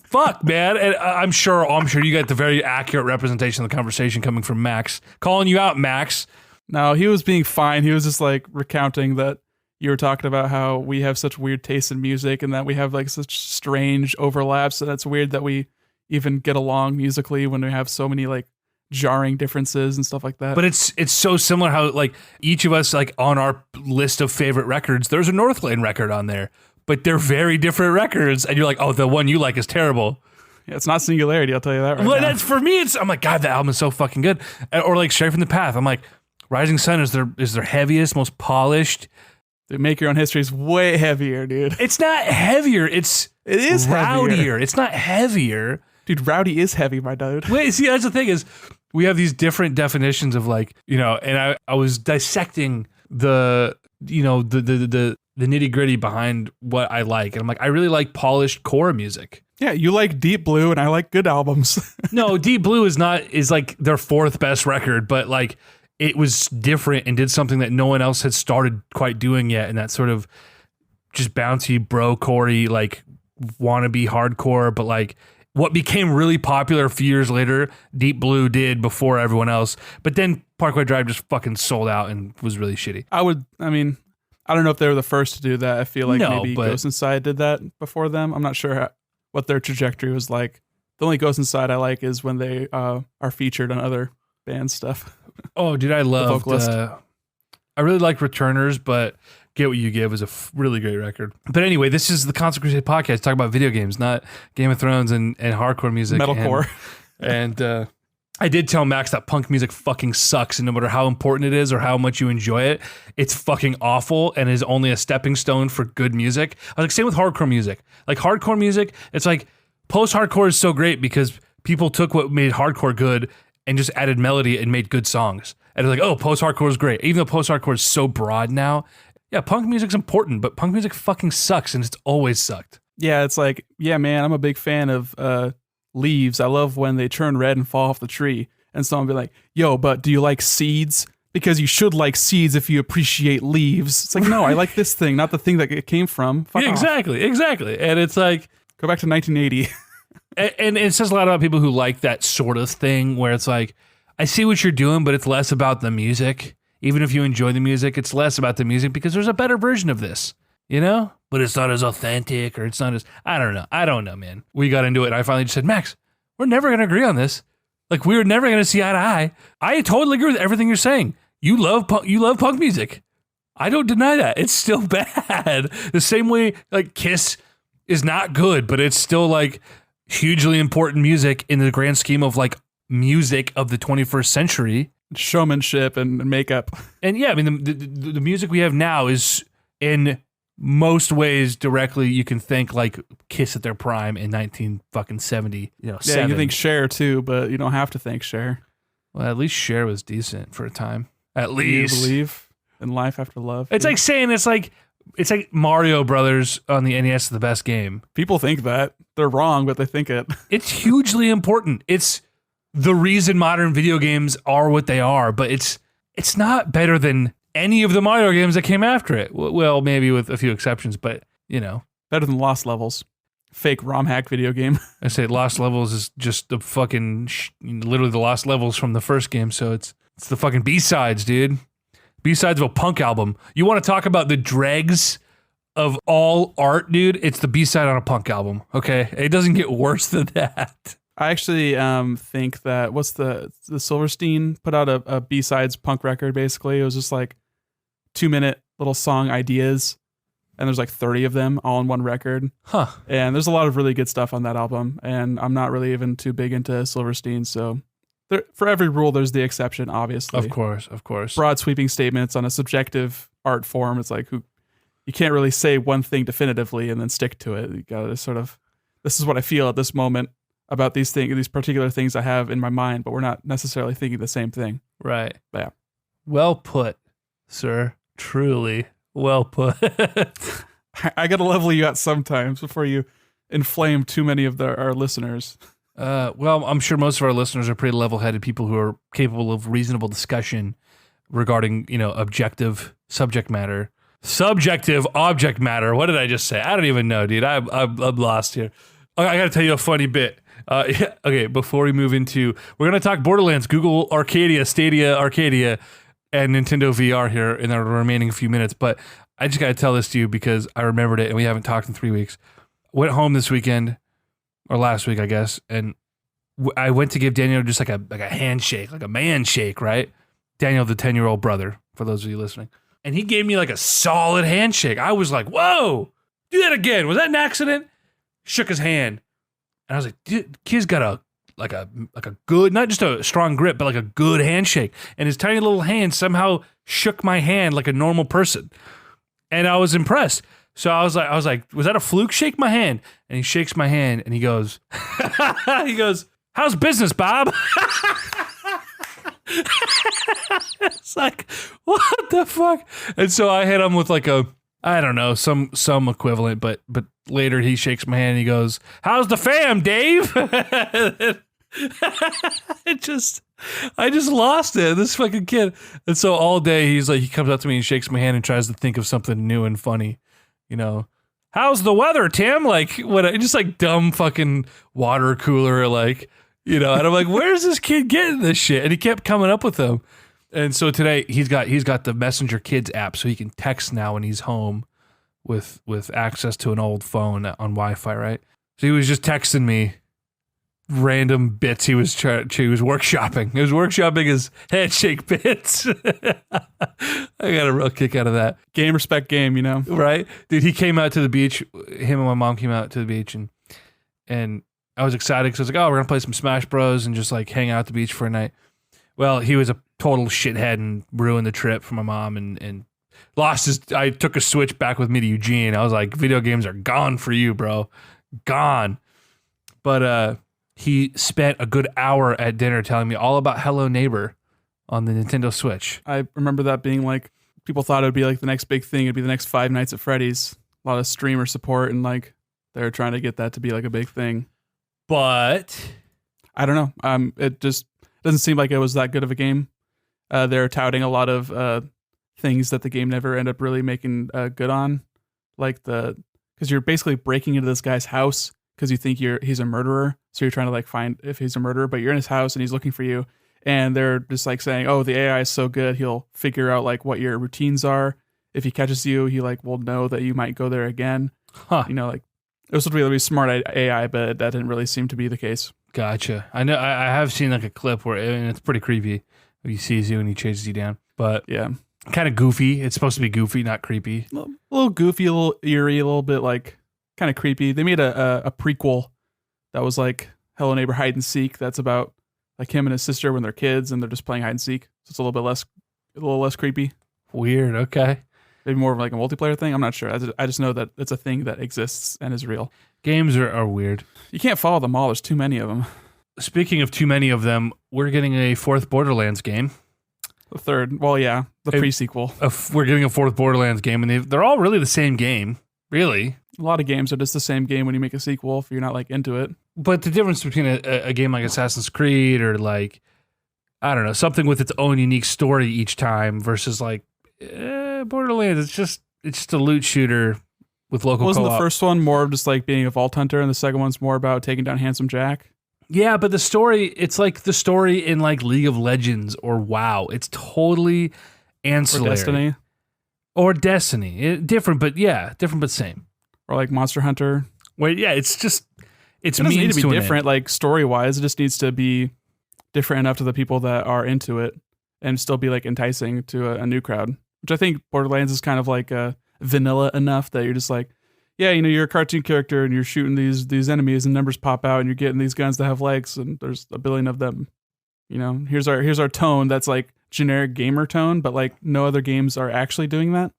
Fuck, man. And I'm sure you got the very accurate representation of the conversation coming from Max. Calling you out, Max. No, he was being fine. He was just like recounting that you were talking about how we have such weird taste in music and that we have like such strange overlaps. And that's weird that we, even get along musically when we have so many like jarring differences and stuff like that. But it's so similar how like each of us like on our list of favorite records, there's a Northlane record on there, but they're very different records, and you're like, oh, the one you like is terrible. Yeah, it's not Singularity, I'll tell you that right Well, now. that's for me. I'm like, God, that album is so fucking good. Or like Straight from the Path. I'm like, Rising Sun is their heaviest, most polished. Dude, Make Your Own History is way heavier, dude. It's not heavier. It is rowdier. heavier. It's not heavier. Dude, Rowdy is heavy, my dude. Wait, see, that's the thing is, we have these different definitions of like, and I was dissecting the nitty gritty behind what I like, and I'm like, I really like polished core music. Yeah, you like Deep Blue, and I like good albums. No, Deep Blue is like their fourth best record, but like it was different and did something that no one else had started quite doing yet, and that sort of just bouncy bro corey like wannabe hardcore, but like what became really popular a few years later, Deep Blue did before everyone else. But then Parkway Drive just fucking sold out and was really shitty. I don't know if they were the first to do that. I feel like maybe but Ghost Inside did that before them. I'm not sure what their trajectory was like. The only Ghost Inside I like is when they are featured on other band stuff. Oh, dude, I love vocalist. I really like Returners, but Get What You Give is a really great record. But anyway, this is the Console Crusade podcast talking about video games, not Game of Thrones and hardcore music. Metalcore. And I did tell Max that punk music fucking sucks, and no matter how important it is or how much you enjoy it, it's fucking awful and is only a stepping stone for good music. I was like, same with hardcore music. Like hardcore music, it's like post-hardcore is so great because people took what made hardcore good and just added melody and made good songs. And it's like, oh, post-hardcore is great. Even though post-hardcore is so broad now, yeah, punk music's important, but punk music fucking sucks, and it's always sucked. Yeah, it's like, yeah, man, I'm a big fan of leaves. I love when they turn red and fall off the tree. And someone will be like, yo, but do you like seeds? Because you should like seeds if you appreciate leaves. It's like, no, I like this thing, not the thing that it came from. Fuck Yeah, off. exactly. And it's like, Go back to 1980. and it says a lot about people who like that sort of thing where it's like, I see what you're doing, but it's less about the music. Even if you enjoy the music, it's less about the music because there's a better version of this, But it's not as authentic, or it's not as, I don't know, man. We got into it, and I finally just said, Max, we're never going to agree on this. Like, we're never going to see eye to eye. I totally agree with everything you're saying. You love punk music. I don't deny that. It's still bad. The same way, like, Kiss is not good, but it's still, like, hugely important music in the grand scheme of, like, music of the 21st century. Showmanship and makeup. And yeah, I mean, the music we have now is in most ways directly you can think like Kiss at their prime in 1970. Yeah, you think Cher too, but you don't have to think Cher. Well, at least Cher was decent for a time. At least. You believe in life after love. It's like saying it's like Mario Brothers on the NES is the best game. People think that. They're wrong, but they think it. It's hugely important. It's the reason modern video games are what they are, but it's not better than any of the Mario games that came after it. Well, maybe with a few exceptions, but Better than Lost Levels. Fake ROM hack video game. I say Lost Levels is just the fucking literally the Lost Levels from the first game, so it's the fucking B-sides, dude. B-sides of a punk album. You want to talk about the dregs of all art, dude? It's the B-side on a punk album, okay? It doesn't get worse than that. I actually think that what's the Silverstein put out a B-sides punk record. Basically, it was just like 2-minute little song ideas, and there's like 30 of them all in one record. Huh? And there's a lot of really good stuff on that album. And I'm not really even too big into Silverstein, so for every rule, there's the exception. Obviously, Of course. Broad sweeping statements on a subjective art form. It's like you can't really say one thing definitively and then stick to it. You gotta sort of, this is what I feel at this moment about these particular things I have in my mind, but we're not necessarily thinking the same thing. Right. But yeah. Well put, sir. Truly well put. I gotta level you out sometimes before you inflame too many of our listeners. Well, I'm sure most of our listeners are pretty level-headed people who are capable of reasonable discussion regarding, objective subject matter. Subjective object matter. What did I just say? I don't even know, dude. I'm lost here. I got to tell you a funny bit. Okay, before we move into, we're going to talk Borderlands, Google Arcadia, Stadia Arcadia, and Nintendo VR here in the remaining few minutes. But I just got to tell this to you because I remembered it and we haven't talked in 3 weeks. Went home this weekend, or last week, I guess, and I went to give Daniel just like a handshake, like a man shake, right? Daniel, the 10-year-old brother, for those of you listening. And he gave me like a solid handshake. I was like, whoa, do that again. Was that an accident? Shook his hand. And I was like, dude, kid's got a good, not just a strong grip, but like a good handshake. And his tiny little hand somehow shook my hand like a normal person. And I was impressed. So I was like, was that a fluke? Shake my hand. And he shakes my hand and he goes, how's business, Bob? It's like, what the fuck? And so I hit him with like I don't know, some equivalent, but later he shakes my hand and he goes, how's the fam, Dave? I just lost it, this fucking kid. And so all day he comes up to me and shakes my hand and tries to think of something new and funny, you know. How's the weather, Tim? Like what? Just like dumb fucking water cooler, like, you know. And I'm like, where's this kid getting this shit? And he kept coming up with them. And so today he's got the Messenger Kids app, so he can text now when he's home with access to an old phone on Wi-Fi, right? So he was just texting me random bits he was workshopping. He was workshopping his handshake bits. I got a real kick out of that. Game respect game, you know? Right? Dude, he came out to the beach. Him and my mom came out to the beach, and I was excited because I was like, oh, we're going to play some Smash Bros. And just like hang out at the beach for a night. Well, he was a total shithead and ruined the trip for my mom and lost his. I took a Switch back with me to Eugene. I was like, video games are gone for you, bro. Gone. But he spent a good hour at dinner telling me all about Hello Neighbor on the Nintendo Switch. I remember that being like, people thought it would be like the next big thing. It'd be the next Five Nights at Freddy's. A lot of streamer support, and like they're trying to get that to be like a big thing. But I don't know. It just doesn't seem like it was that good of a game. They're touting a lot of things that the game never ended up really making good on, like because you're basically breaking into this guy's house because you think he's a murderer, so you're trying to like find if he's a murderer, but you're in his house and he's looking for you, and they're just like saying, oh, the AI is so good, he'll figure out like what your routines are. If he catches you, he like will know that you might go there again. Huh. You know, like it was supposed to be really smart AI, but that didn't really seem to be the case. Gotcha. I know. I have seen like a clip where and it's pretty creepy. He sees you and he chases you down. But yeah, kind of goofy. It's supposed to be goofy, not creepy. A little goofy, a little eerie, a little bit like kind of creepy. They made a prequel that was like Hello Neighbor Hide and Seek. That's about like him and his sister when they're kids and they're just playing hide and seek. So it's a little less creepy. Weird. Okay. Maybe more of like a multiplayer thing. I'm not sure. I just know that it's a thing that exists and is real. Games are weird. You can't follow them all. There's too many of them. Speaking of too many of them, we're getting a fourth Borderlands game. The third. Well, yeah. The pre-sequel. We're getting a fourth Borderlands game, and they're all really the same game. Really. A lot of games are just the same game when you make a sequel if you're not like into it. But the difference between a game like Assassin's Creed or like, I don't know, something with its own unique story each time versus like Borderlands, it's just a loot shooter with local Wasn't co-op. The first one more of just like being a vault hunter, and the second one's more about taking down Handsome Jack? Yeah, but the story, it's like the story in like League of Legends or WoW. It's totally ancillary. Or Destiny. Different, but same. Or like Monster Hunter. Wait, yeah, it's just, it doesn't need to be different, like story-wise. It just needs to be different enough to the people that are into it and still be like enticing to a new crowd. Which I think Borderlands is kind of like vanilla enough that you're just like, yeah, you know, you're a cartoon character and you're shooting these enemies and numbers pop out and you're getting these guns that have legs and there's a billion of them. You know, here's our tone that's like generic gamer tone, but like no other games are actually doing that.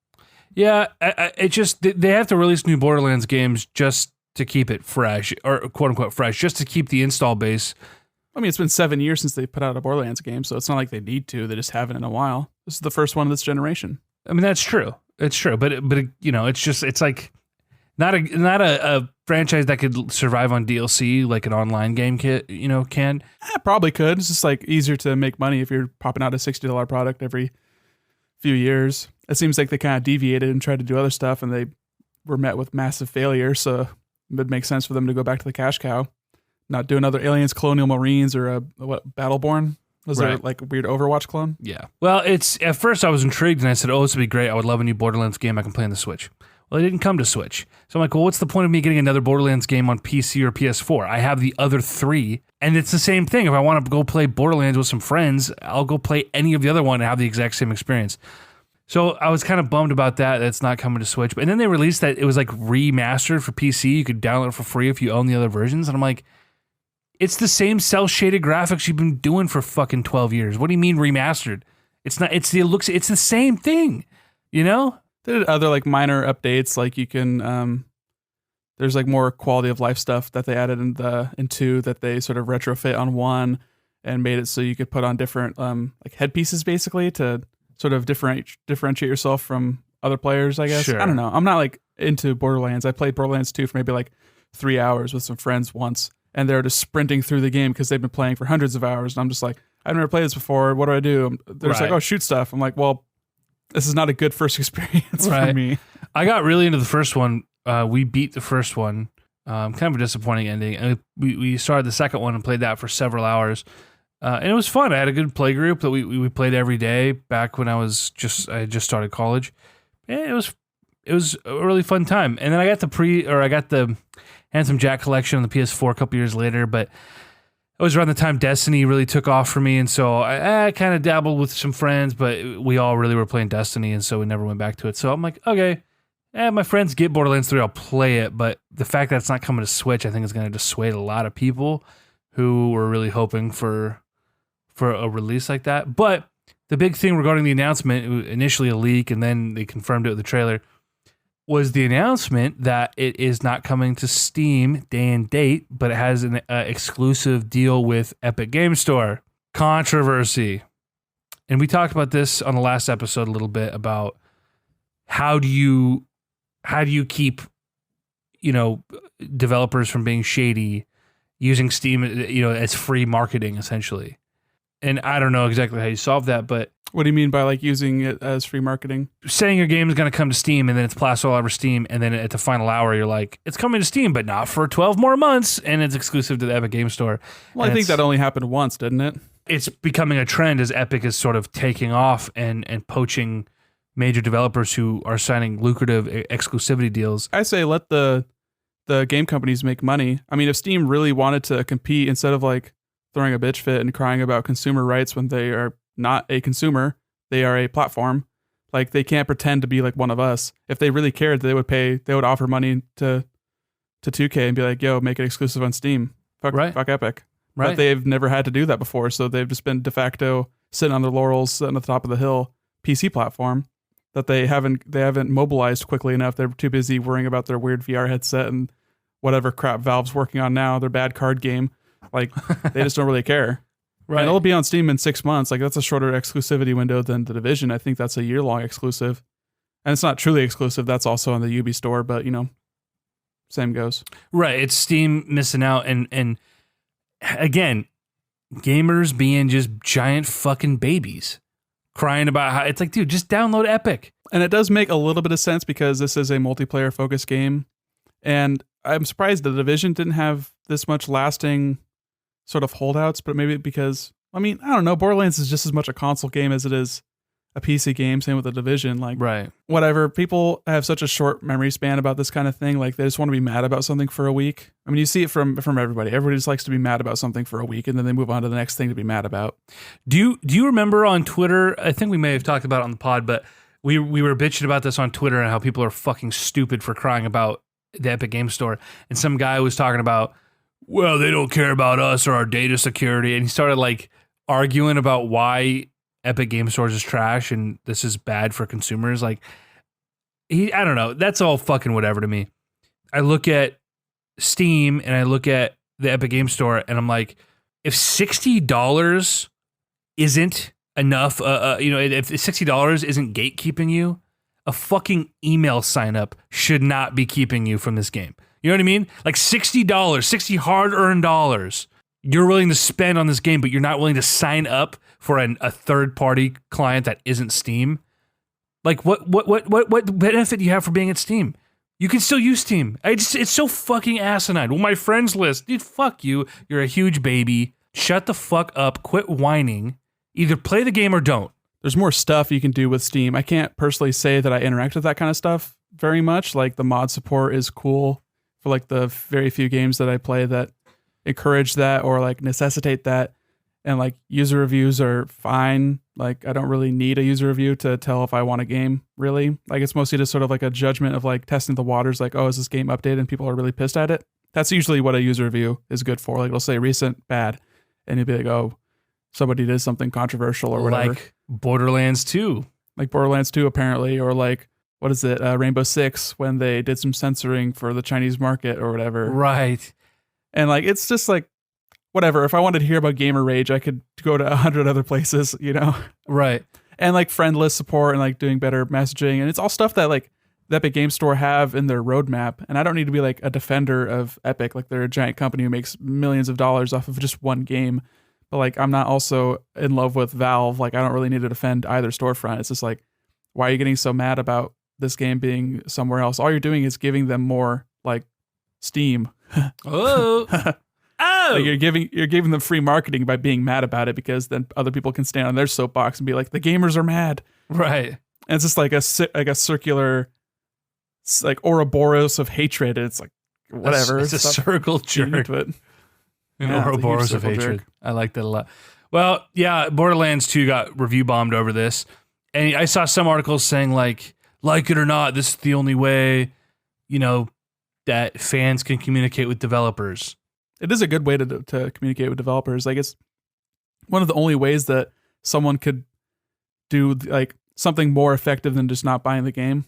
Yeah, it just, they have to release new Borderlands games just to keep it fresh, or quote unquote fresh, just to keep the install base. I mean, it's been 7 years since they put out a Borderlands game, so it's not like they need to. They just haven't in a while. This is the first one of this generation. I mean, that's true. It's true, but you know, it's like not a franchise that could survive on DLC like an online game can. Probably could. It's just like easier to make money if you're popping out a $60 product every few years. It seems like they kind of deviated and tried to do other stuff, and they were met with massive failure. So it would make sense for them to go back to the cash cow, not do another Aliens, Colonial Marines, or Battleborn. Was there like a weird Overwatch clone? Yeah. Well, it's at first I was intrigued and I said, "Oh, this would be great. I would love a new Borderlands game I can play on the Switch." Well, Well, it didn't come to Switch. So I'm like, well, what's the point of me getting another Borderlands game on PC or PS4? I have the other 3, and it's the same thing. If I want to go play Borderlands with some friends, I'll go play any of the other one and have the exact same experience. So I was kind of bummed about that. That's not coming to Switch. And then they released that it was like remastered for PC. You could download it for free if you own the other versions. And I'm like, it's the same cel-shaded graphics you've been doing for fucking 12 years. What do you mean remastered? It's not. It's the same thing. You know. They did other like minor updates, like you can there's like more quality of life stuff that they added in 2 that they sort of retrofit on 1 and made it so you could put on different like headpieces basically to sort of differentiate yourself from other players, I guess. Sure. I don't know. I'm not like into Borderlands. I played Borderlands 2 for maybe like 3 hours with some friends once, and they're just sprinting through the game because they've been playing for hundreds of hours, and I'm just like, I've never played this before. What do I do? They're just like, oh, shoot stuff. I'm like, well, this is not a good first experience for me. I got really into the first one. We beat the first one. Kind of a disappointing ending. And we started the second one and played that for several hours. And it was fun. I had a good play group that we played every day back when I just started college. And it was a really fun time. And then I got the Handsome Jack collection on the PS4 a couple years later, but it was around the time Destiny really took off for me, and so I kind of dabbled with some friends, but we all really were playing Destiny, and so we never went back to it. So I'm like, okay, my friends get Borderlands 3, I'll play it, but the fact that it's not coming to Switch, I think is going to dissuade a lot of people who were really hoping for a release like that. But the big thing regarding the announcement, it was initially a leak, and then they confirmed it with the trailer, was the announcement that it is not coming to Steam day and date, but it has an exclusive deal with Epic Game Store. Controversy. And we talked about this on the last episode a little bit about how do you keep, developers from being shady using Steam, as free marketing essentially. And I don't know exactly how you solve that, but what do you mean by like using it as free marketing? Saying your game is going to come to Steam and then it's plastered all over Steam, and then at the final hour you're like, it's coming to Steam, but not for 12 more months, and it's exclusive to the Epic Game Store. Well, I think that only happened once, didn't it? It's becoming a trend as Epic is sort of taking off and poaching major developers who are signing lucrative exclusivity deals. I say let the game companies make money. I mean, if Steam really wanted to compete, instead of like throwing a bitch fit and crying about consumer rights when they are not a consumer, they are a platform. Like, they can't pretend to be like one of us. If they really cared, they would offer money to 2K and be like, yo, make it exclusive on Steam. Fuck Epic. Right. But they've never had to do that before, so they've just been de facto sitting on their laurels, sitting at the top of the hill PC platform that they haven't mobilized quickly enough. They're too busy worrying about their weird VR headset and whatever crap Valve's working on now, their bad card game. Like, they just don't really care. Right. And it'll be on Steam in 6 months. Like, that's a shorter exclusivity window than The Division. I think that's a year-long exclusive. And it's not truly exclusive. That's also on the Ubi store, but, same goes. Right. It's Steam missing out. And again, gamers being just giant fucking babies crying about how it's like, dude, just download Epic. And it does make a little bit of sense because this is a multiplayer-focused game. And I'm surprised The Division didn't have this much lasting sort of holdouts, but maybe because, I don't know, Borderlands is just as much a console game as it is a PC game, same with The Division. Like, right. Whatever, people have such a short memory span about this kind of thing. Like, they just want to be mad about something for a week. I mean, you see it from everybody. Everybody just likes to be mad about something for a week, and then they move on to the next thing to be mad about. Do you remember on Twitter, I think we may have talked about it on the pod, but we were bitching about this on Twitter and how people are fucking stupid for crying about the Epic Game Store. And some guy was talking about, well, they don't care about us or our data security. And he started like arguing about why Epic Game Stores is trash and this is bad for consumers. Like, I don't know. That's all fucking whatever to me. I look at Steam and I look at the Epic Game Store and I'm like, if $60 isn't enough, if $60 isn't gatekeeping you, a fucking email sign up should not be keeping you from this game. You know what I mean? Like $60, 60 hard-earned dollars you're willing to spend on this game, but you're not willing to sign up for a third-party client that isn't Steam. Like, what benefit do you have for being at Steam? You can still use Steam. It's so fucking asinine. Well, my friends list, dude, fuck you. You're a huge baby. Shut the fuck up. Quit whining. Either play the game or don't. There's more stuff you can do with Steam. I can't personally say that I interact with that kind of stuff very much. Like the mod support is cool for like the very few games that I play that encourage that or like necessitate that. And like user reviews are fine. Like I don't really need a user review to tell if I want a game, really. Like it's mostly just sort of like a judgment of like testing the waters, like, oh, is this game updated and people are really pissed at it? That's usually what a user review is good for. Like it'll say recent, bad. And you'll be like, oh, somebody did something controversial or whatever. Like Borderlands 2. Like Borderlands 2 apparently, or like, what is it, Rainbow Six, when they did some censoring for the Chinese market or whatever. Right. And like, it's just like, whatever. If I wanted to hear about gamer rage, I could go to 100 other places, you know? Right. And like friendless support and like doing better messaging. And it's all stuff that like the Epic Game Store have in their roadmap. And I don't need to be like a defender of Epic. Like they're a giant company who makes millions of dollars off of just one game. But like, I'm not also in love with Valve. Like I don't really need to defend either storefront. It's just like, why are you getting so mad about this game being somewhere else? All you're doing is giving them more like Steam. Oh. Oh. Like you're giving them free marketing by being mad about it, because then other people can stand on their soapbox and be like, the gamers are mad. Right. And it's just like a circular, like Ouroboros of hatred. It's like, whatever. It's a circle jerk. An Ouroboros of hatred. Jerk. I like that a lot. Well, yeah, Borderlands 2 got review bombed over this. And I saw some articles saying like it or not, this is the only way, you know, that fans can communicate with developers. It is a good way to communicate with developers. Like it's one of the only ways that someone could do like something more effective than just not buying the game.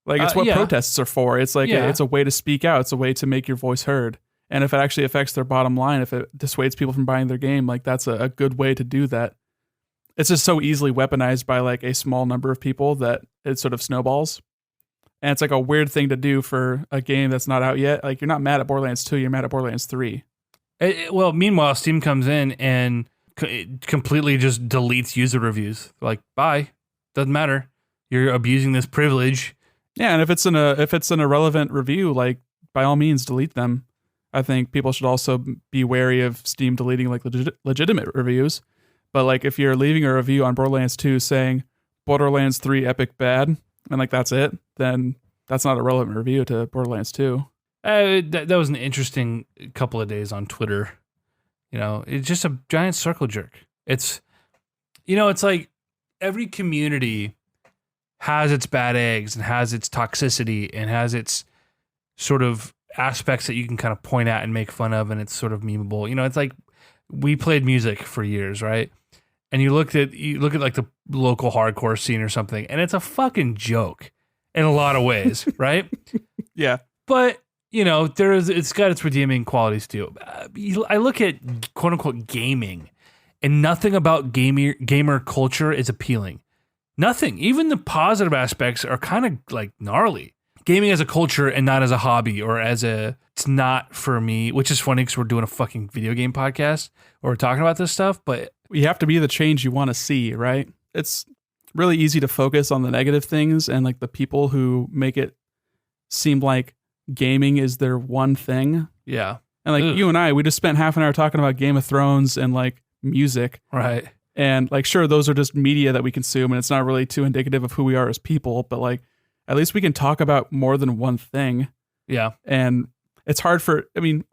Like it's what protests are for. It's like it's a way to speak out. It's a way to make your voice heard. And if it actually affects their bottom line, if it dissuades people from buying their game, like that's a good way to do that. It's just so easily weaponized by like a small number of people that it sort of snowballs. And it's like a weird thing to do for a game that's not out yet. Like you're not mad at Borderlands 2, you're mad at Borderlands 3. Well, meanwhile, Steam comes in and completely just deletes user reviews. Like, bye. Doesn't matter. You're abusing this privilege. Yeah, and if it's an irrelevant review, like by all means delete them. I think people should also be wary of Steam deleting like legitimate reviews. But like if you're leaving a review on Borderlands 2 saying Borderlands 3 epic bad, and like that's it, then that's not a relevant review to Borderlands 2. That was an interesting couple of days on Twitter. You know, it's just a giant circle jerk. It's, you know, it's like every community has its bad eggs and has its toxicity and has its sort of aspects that you can kind of point at and make fun of, and it's sort of memeable. You know, it's like we played music for years, right? And you look at like the local hardcore scene or something, and it's a fucking joke in a lot of ways, right? Yeah. But, you know, it's got its redeeming qualities too. I look at quote unquote gaming, and nothing about gamer culture is appealing. Nothing. Even the positive aspects are kind of like gnarly. Gaming as a culture and not as a hobby or it's not for me, which is funny because we're doing a fucking video game podcast or we're talking about this stuff, but you have to be the change you want to see, right? It's really easy to focus on the negative things and like the people who make it seem like gaming is their one thing. Yeah. And like you and I, we just spent half an hour talking about Game of Thrones and like music. Right. And like, sure, those are just media that we consume and it's not really too indicative of who we are as people, but like, at least we can talk about more than one thing. Yeah. And it's hard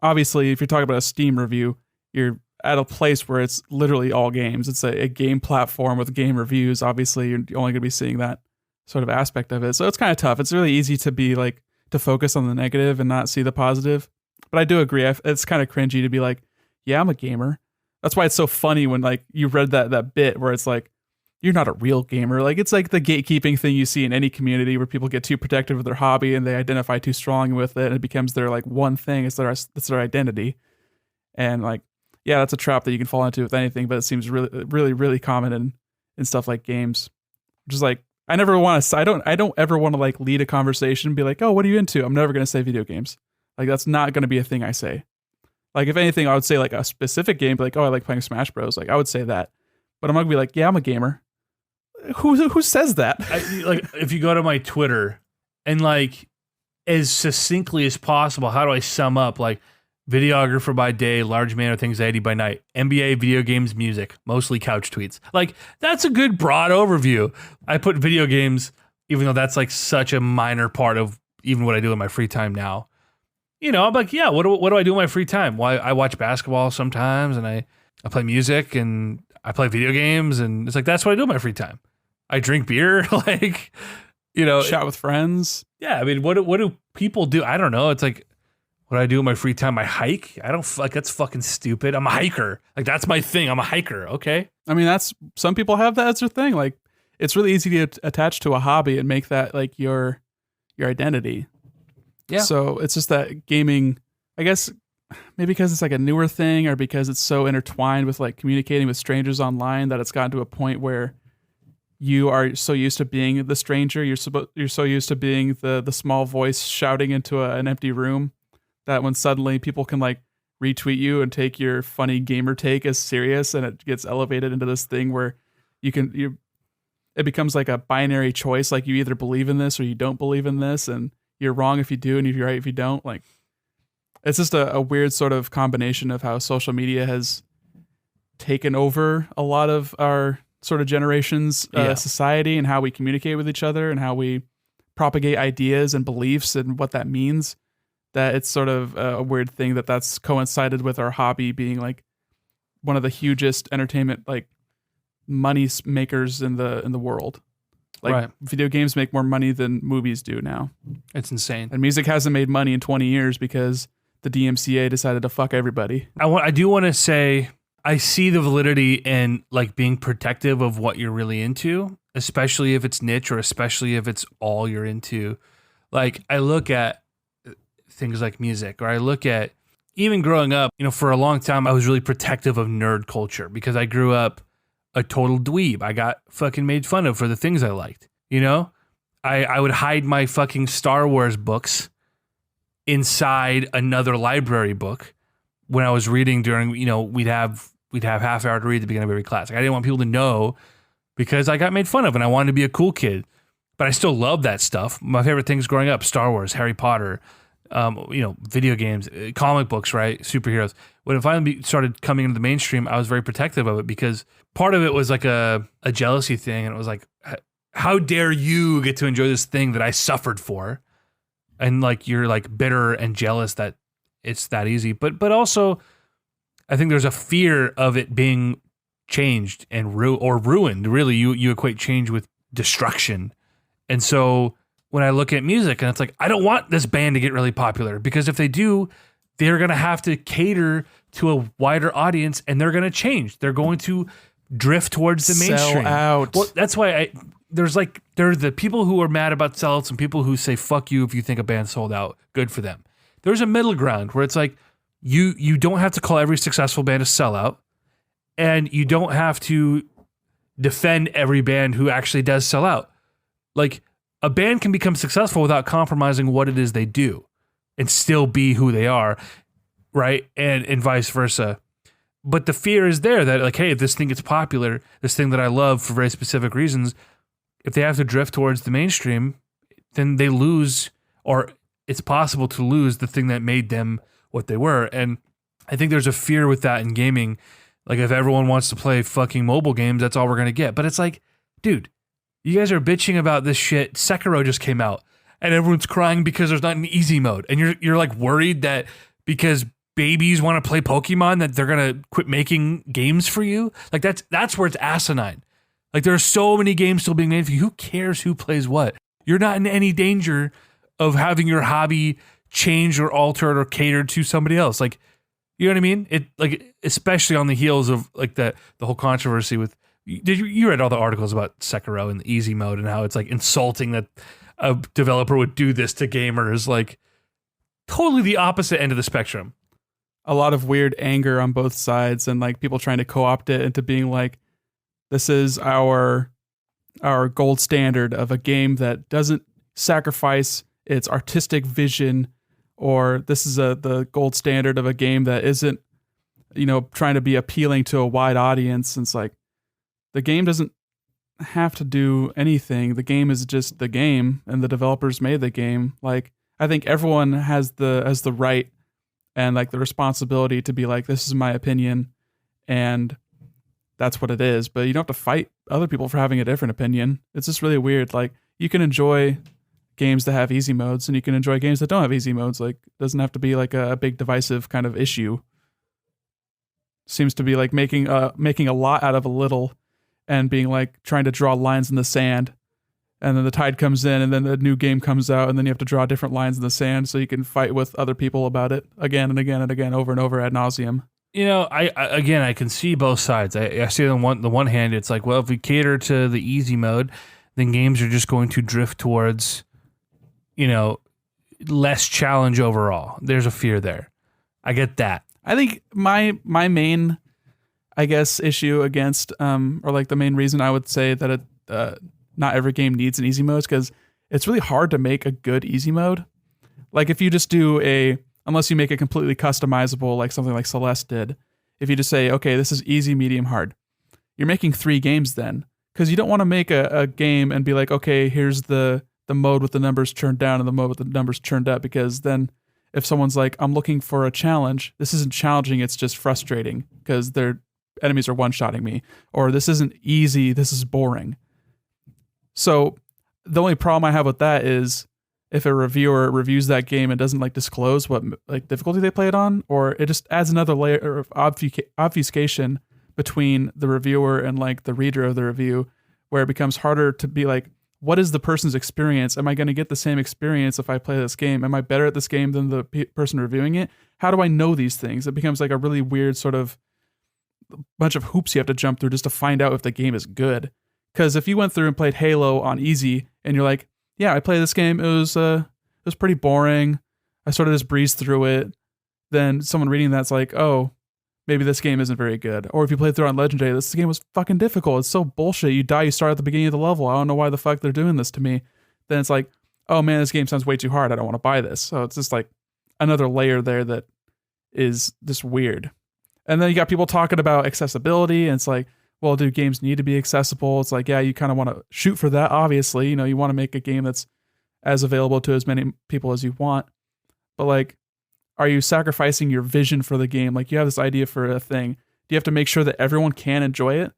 obviously, if you're talking about a Steam review, you're at a place where it's literally all games. It's a game platform with game reviews. Obviously, you're only going to be seeing that sort of aspect of it. So it's kind of tough. It's really easy to be like, to focus on the negative and not see the positive. But I do agree. It's kind of cringy to be like, yeah, I'm a gamer. That's why it's so funny when like you read that bit where it's like, you're not a real gamer. Like it's like the gatekeeping thing you see in any community where people get too protective of their hobby and they identify too strong with it and it becomes their like one thing. It's their identity. And like, yeah, that's a trap that you can fall into with anything, but it seems really, really, really common in stuff like games. Just like, I don't ever want to like lead a conversation and be like, oh, what are you into? I'm never going to say video games. Like that's not going to be a thing I say. Like if anything, I would say like a specific game, like, oh, I like playing Smash Bros. Like I would say that, but I'm not gonna be like, yeah, I'm a gamer. Who says that? Like if you go to my Twitter and like as succinctly as possible, how do I sum up like videographer by day, large man with anxiety by night, NBA, video games, music, mostly couch tweets. Like that's a good broad overview. I put video games even though that's like such a minor part of even what I do in my free time now. You know, I'm like, yeah, what do I do in my free time? Well, I watch basketball sometimes, and I play music, and I play video games, and it's like, that's what I do in my free time. I drink beer, like, you know. Chat with friends. Yeah, I mean, what do people do? I don't know. It's like, what do I do in my free time? I hike? I don't, like, that's fucking stupid. I'm a hiker. Like, that's my thing. I'm a hiker, okay? I mean, some people have that as their thing. Like, it's really easy to attach to a hobby and make that like your identity. Yeah. So it's just that gaming, I guess, maybe because it's like a newer thing, or because it's so intertwined with like communicating with strangers online, that it's gotten to a point where you are so used to being the stranger, you're so used to being the small voice shouting into an empty room, that when suddenly people can like retweet you and take your funny gamer take as serious, and it gets elevated into this thing where it becomes like a binary choice. Like, you either believe in this or you don't believe in this, and you're wrong if you do, and you're right if you don't. Like, it's just a weird sort of combination of how social media has taken over a lot of our sort of generation's society, and how we communicate with each other, and how we propagate ideas and beliefs and what that means. That it's sort of a weird thing that's coincided with our hobby being like one of the hugest entertainment like money makers in the world. Like, right. Video games make more money than movies do now. It's insane. And music hasn't made money in 20 years because the DMCA decided to fuck everybody. I do want to say, I see the validity in like being protective of what you're really into, especially if it's niche, or especially if it's all you're into. Like, I look at things like music, or I look at even growing up, you know, for a long time, I was really protective of nerd culture because I grew up a total dweeb. I got fucking made fun of for the things I liked, you know? I would hide my fucking Star Wars books inside another library book when I was reading during, you know, we'd have half hour to read at the beginning of every class. Like, I didn't want people to know because I got made fun of and I wanted to be a cool kid. But I still love that stuff. My favorite things growing up, Star Wars, Harry Potter, you know, video games, comic books, right? Superheroes. When it finally started coming into the mainstream, I was very protective of it because part of it was like a jealousy thing. And it was like, how dare you get to enjoy this thing that I suffered for? And like, you're like bitter and jealous that it's that easy. But also, I think there's a fear of it being changed and ruined. Really, you equate change with destruction. And so when I look at music and it's like, I don't want this band to get really popular because if they do, they're going to have to cater to a wider audience and they're going to change. They're going to drift towards the mainstream. Sell out. Well, that's why there are the people who are mad about sellouts and people who say, fuck you if you think a band sold out. Good for them. There's a middle ground where it's like, you don't have to call every successful band a sellout, and you don't have to defend every band who actually does sell out. Like, a band can become successful without compromising what it is they do and still be who they are, right? And vice versa. But the fear is there that, like, hey, if this thing gets popular, this thing that I love for very specific reasons, if they have to drift towards the mainstream, then they lose, or it's possible to lose the thing that made them what they were. And I think there's a fear with that in gaming. Like, if everyone wants to play fucking mobile games, that's all we're going to get. But it's like, dude, you guys are bitching about this shit. Sekiro just came out and everyone's crying because there's not an easy mode. And you're like worried that because babies want to play Pokemon that they're going to quit making games for you. Like, that's where it's asinine. Like, there are so many games still being made for you. Who cares who plays what? You're not in any danger of having your hobby changed or altered or catered to somebody else. Like, you know what I mean? It, like, especially on the heels of like the whole controversy with, you read all the articles about Sekiro and the easy mode and how it's like insulting that a developer would do this to gamers. Like, totally the opposite end of the spectrum. A lot of weird anger on both sides, and like people trying to co-opt it into being like, this is our gold standard of a game that doesn't sacrifice its artistic vision, or this is the gold standard of a game that isn't, you know, trying to be appealing to a wide audience. And it's like, the game doesn't have to do anything. The game is just the game, and the developers made the game. Like, I think everyone has the right and like the responsibility to be like, this is my opinion, and that's what it is. But you don't have to fight other people for having a different opinion. It's just really weird. Like, you can enjoy games that have easy modes and you can enjoy games that don't have easy modes. Like, it doesn't have to be like a big divisive kind of issue. Seems to be like making a lot out of a little and being like trying to draw lines in the sand. And then the tide comes in and then the new game comes out and then you have to draw different lines in the sand so you can fight with other people about it again and again and again, over and over ad nauseum. You know, I can see both sides. I see on the one hand, it's like, well, if we cater to the easy mode, then games are just going to drift towards, you know, less challenge overall. There's a fear there. I get that. I think my main, I guess, issue against, or like the main reason I would say that not every game needs an easy mode is because it's really hard to make a good easy mode. Like if you just do unless you make it completely customizable, like something like Celeste did, if you just say, okay, this is easy, medium, hard, you're making 3 games then. Because you don't want to make a game and be like, okay, here's the mode with the numbers turned down and the mode with the numbers turned up. Because then if someone's like, I'm looking for a challenge, this isn't challenging, it's just frustrating because their enemies are one-shotting me. Or this isn't easy, this is boring. So the only problem I have with that is if a reviewer reviews that game and doesn't like disclose what like difficulty they play it on, or it just adds another layer of obfuscation between the reviewer and like the reader of the review, where it becomes harder to be like, what is the person's experience? Am I going to get the same experience if I play this game? Am I better at this game than the person reviewing it? How do I know these things? It becomes like a really weird sort of bunch of hoops you have to jump through just to find out if the game is good. Because if you went through and played Halo on easy and you're like, yeah, I played this game, it was pretty boring, I sort of just breezed through it, then someone reading that's like, oh, maybe this game isn't very good. Or if you played through on Legendary, this game was fucking difficult, it's so bullshit, you die, you start at the beginning of the level, I don't know why the fuck they're doing this to me. Then it's like, oh man, this game sounds way too hard, I don't want to buy this. So it's just like another layer there that is just weird. And then you got people talking about accessibility, and it's like, well, do games need to be accessible? It's like, yeah, you kind of want to shoot for that, obviously. You know, you want to make a game that's as available to as many people as you want. But like, are you sacrificing your vision for the game? Like, you have this idea for a thing. Do you have to make sure that everyone can enjoy it?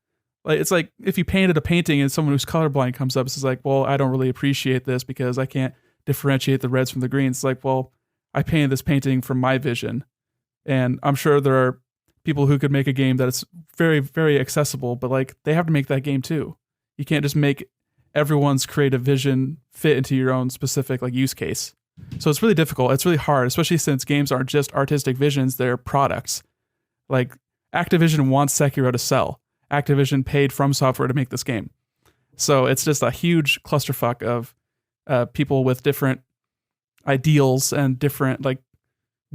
Like, it's like if you painted a painting and someone who's colorblind comes up and says like, well, I don't really appreciate this because I can't differentiate the reds from the greens. It's like, well, I painted this painting from my vision. And I'm sure there are people who could make a game that is very, very accessible, but like they have to make that game too. You can't just make everyone's creative vision fit into your own specific like use case. So it's really difficult. It's really hard, especially since games aren't just artistic visions, they're products. Like Activision wants Sekiro to sell. Activision paid From Software to make this game. So it's just a huge clusterfuck of people with different ideals and different like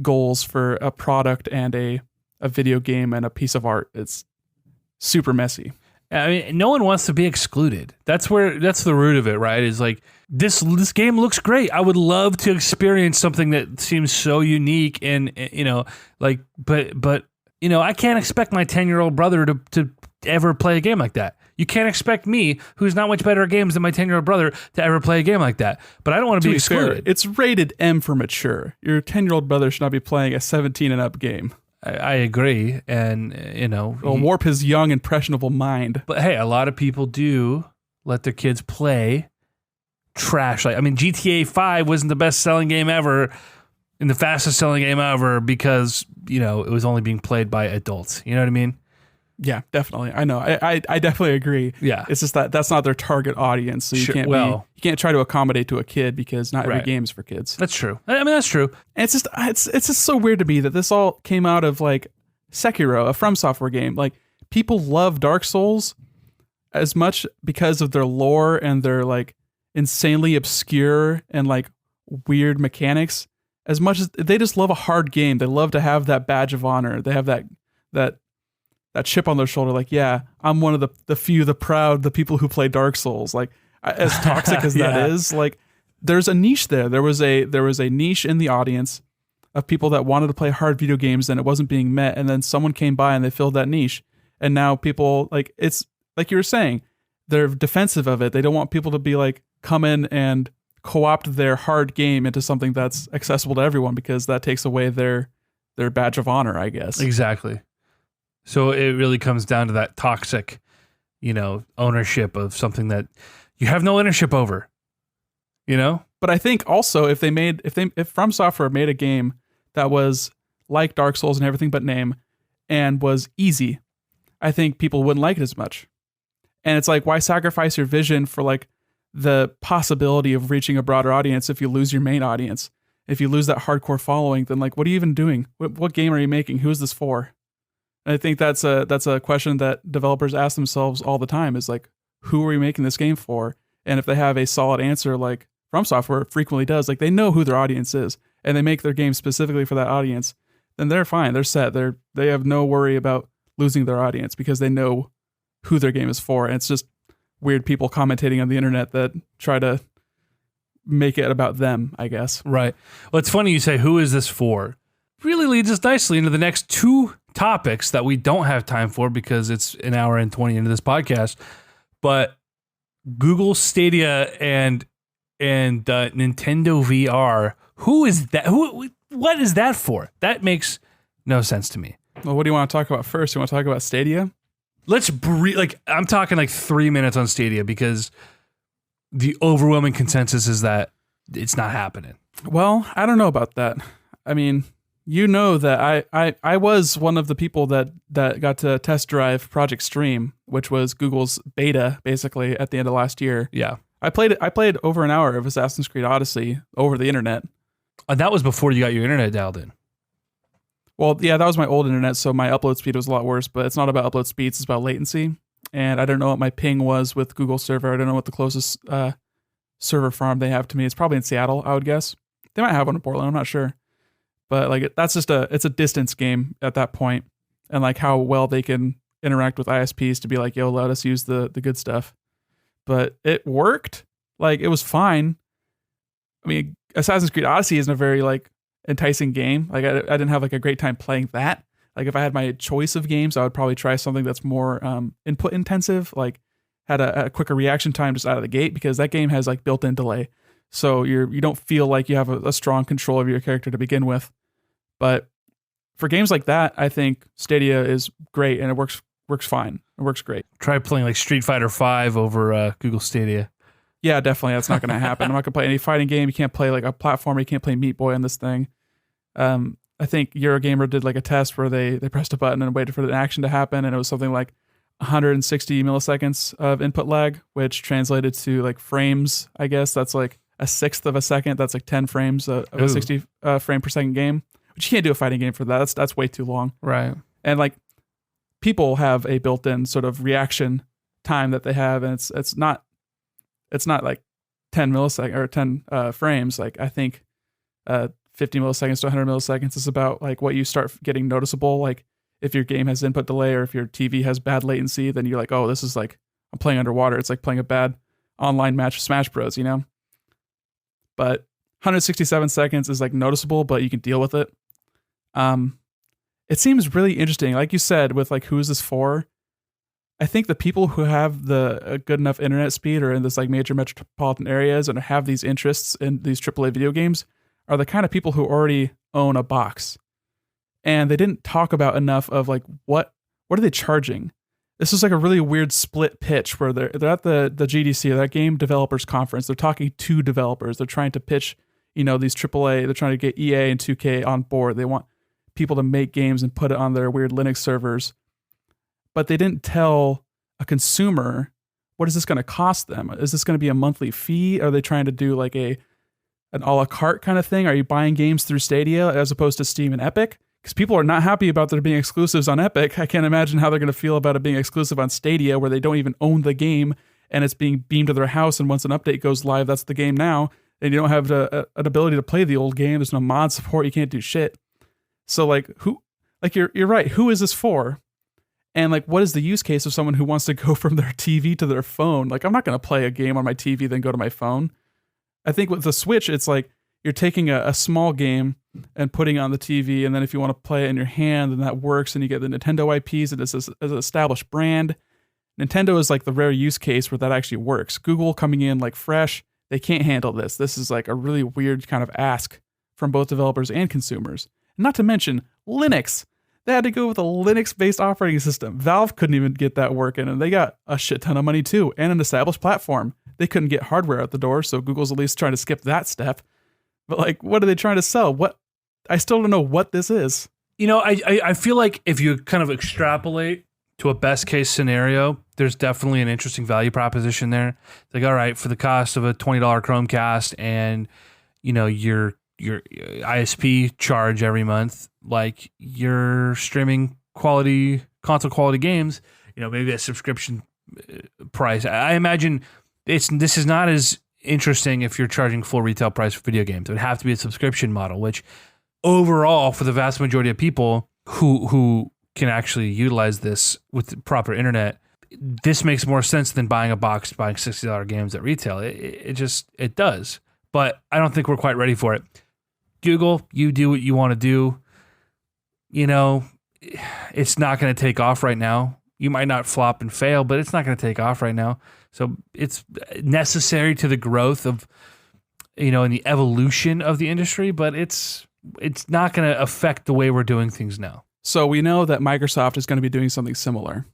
goals for a product and a video game and a piece of art. It's super messy. I mean, no one wants to be excluded. That's the root of it, right? Is like this game looks great. I would love to experience something that seems so unique and you know, like, but you know, I can't expect my 10-year-old brother to ever play a game like that. You can't expect me, who's not much better at games than my 10-year-old brother, to ever play a game like that. But I don't want to be excluded. Fair, it's rated M for mature. Your 10-year-old brother should not be playing a 17 and up game. I agree, and you know, it'll warp his young, impressionable mind. But hey, a lot of people do let their kids play trash. Like, I mean, GTA 5 wasn't the best-selling game ever, and the fastest-selling game ever because you know it was only being played by adults. You know what I mean? Yeah, definitely. I know. I definitely agree. Yeah, it's just that's not their target audience, so you can't try to accommodate to a kid because not every game's for kids. That's true. I mean, that's true. And it's just so weird to me that this all came out of like Sekiro, a From Software game. Like people love Dark Souls as much because of their lore and their like insanely obscure and like weird mechanics as much as they just love a hard game. They love to have that badge of honor. They have that chip on their shoulder, like, yeah, I'm one of the few, the proud, the people who play Dark Souls. Like, as toxic as that is, like, there's a niche there. There was a niche in the audience of people that wanted to play hard video games and it wasn't being met. And then someone came by and they filled that niche. And now people, like, it's like you were saying, they're defensive of it. They don't want people to be like, come in and co-opt their hard game into something that's accessible to everyone because that takes away their badge of honor, I guess. Exactly. So it really comes down to that toxic, you know, ownership of something that you have no ownership over. you know? But I think also if From Software made a game that was like Dark Souls and everything but name and was easy, I think people wouldn't like it as much. And it's like, why sacrifice your vision for like the possibility of reaching a broader audience if you lose your main audience? If you lose that hardcore following, then like, what are you even doing? What game are you making? Who is this for? And I think that's a question that developers ask themselves all the time is like, who are we making this game for? And if they have a solid answer, like From Software frequently does, like they know who their audience is and they make their game specifically for that audience, then they're fine. They're set. They have no worry about losing their audience because they know who their game is for. And it's just weird people commentating on the internet that try to make it about them, I guess. Right. Well, it's funny you say, who is this for? Really leads us nicely into the next two topics that we don't have time for because it's an hour and 20 into this podcast. But Google Stadia and Nintendo VR. Who is that? What is that for? That makes no sense to me. Well, what do you want to talk about first? You want to talk about Stadia? Let's I'm talking like 3 minutes on Stadia because the overwhelming consensus is that it's not happening. Well, I don't know about that. I mean, you know that I was one of the people that got to test drive Project Stream, which was Google's beta basically at the end of last year. Yeah. I played over an hour of Assassin's Creed Odyssey over the internet. That was before you got your internet dialed in. Well, yeah, that was my old internet, so my upload speed was a lot worse, but it's not about upload speeds, it's about latency. And I don't know what my ping was with Google server. I don't know what the closest server farm they have to me. It's probably in Seattle, I would guess. They might have one in Portland, I'm not sure. But like that's just it's a distance game at that point, and like how well they can interact with ISPs to be like, yo, let us use the good stuff. But it worked. Like it was fine. I mean, Assassin's Creed Odyssey isn't a very like enticing game. Like I didn't have like a great time playing that. Like if I had my choice of games, I would probably try something that's more input intensive, like had a quicker reaction time just out of the gate, because that game has like built-in delay. So you don't feel like you have a strong control of your character to begin with. But for games like that, I think Stadia is great and it works fine. It works great. Try playing like Street Fighter 5 over Google Stadia. Yeah, definitely. That's not going to happen. I'm not going to play any fighting game. You can't play like a platformer. You can't play Meat Boy on this thing. I think Eurogamer did like a test where they pressed a button and waited for the action to happen, and it was something like 160 milliseconds of input lag, which translated to like frames, I guess. That's like a sixth of a second. That's like 10 frames of a 60 frame per second game, which you can't do a fighting game for that. That's way too long. Right. And like people have a built-in sort of reaction time that they have, and it's not like 10 milliseconds or 10 frames. Like I think 50 milliseconds to 100 milliseconds is about like what you start getting noticeable. Like if your game has input delay or if your TV has bad latency, then you're like, oh, this is like, I'm playing underwater. It's like playing a bad online match of Smash Bros, you know? But 167 seconds is like noticeable, but you can deal with it. It seems really interesting. Like you said, with like, who is this for? I think the people who have the good enough internet speed or in this like major metropolitan areas and have these interests in these AAA video games are the kind of people who already own a box. And they didn't talk about enough of like, what are they charging? This is like a really weird split pitch where they're at the GDC, that game developers conference. They're talking to developers. They're trying to pitch, these AAA, they're trying to get EA and 2K on board. They want people to make games and put it on their weird Linux servers. But they didn't tell a consumer, what is this going to cost them? Is this going to be a monthly fee? Are they trying to do like an a la carte kind of thing? Are you buying games through Stadia as opposed to Steam and Epic? Because people are not happy about there being exclusives on Epic. I can't imagine how they're going to feel about it being exclusive on Stadia, where they don't even own the game and it's being beamed to their house. And once an update goes live, that's the game now. And you don't have an ability to play the old game. There's no mod support. You can't do shit. So like you're right. Who is this for? And like, what is the use case of someone who wants to go from their TV to their phone? Like, I'm not going to play a game on my TV, then go to my phone. I think with the Switch, it's like you're taking a small game and putting it on the TV. And then if you want to play it in your hand, then that works. And you get the Nintendo IPs. And it's an established brand. Nintendo is like the rare use case where that actually works. Google coming in like fresh, they can't handle this. This is like a really weird kind of ask from both developers and consumers. Not to mention Linux. They had to go with a Linux-based operating system. Valve couldn't even get that working, and they got a shit ton of money too, and an established platform. they couldn't get hardware out the door, so Google's at least trying to skip that step. But like, what are they trying to sell? What? I still don't know what this is. You know, I feel like if you kind of extrapolate to a best case scenario, there's definitely an interesting value proposition there. It's like, all right, for the cost of a $20 Chromecast and, you know, your ISP charge every month, like you're streaming console quality games, you know, maybe a subscription price. I imagine this is not as interesting if you're charging full retail price for video games. It would have to be a subscription model, which overall for the vast majority of people who can actually utilize this with the proper internet, this makes more sense than buying a box, buying $60 games at retail. It does. But I don't think we're quite ready for it. Google, you do what you want to do. You know, it's not going to take off right now. You might not flop and fail, but it's not going to take off right now. So it's necessary to the growth of, you know, and the evolution of the industry, but it's not going to affect the way we're doing things now. So we know that Microsoft is going to be doing something similar.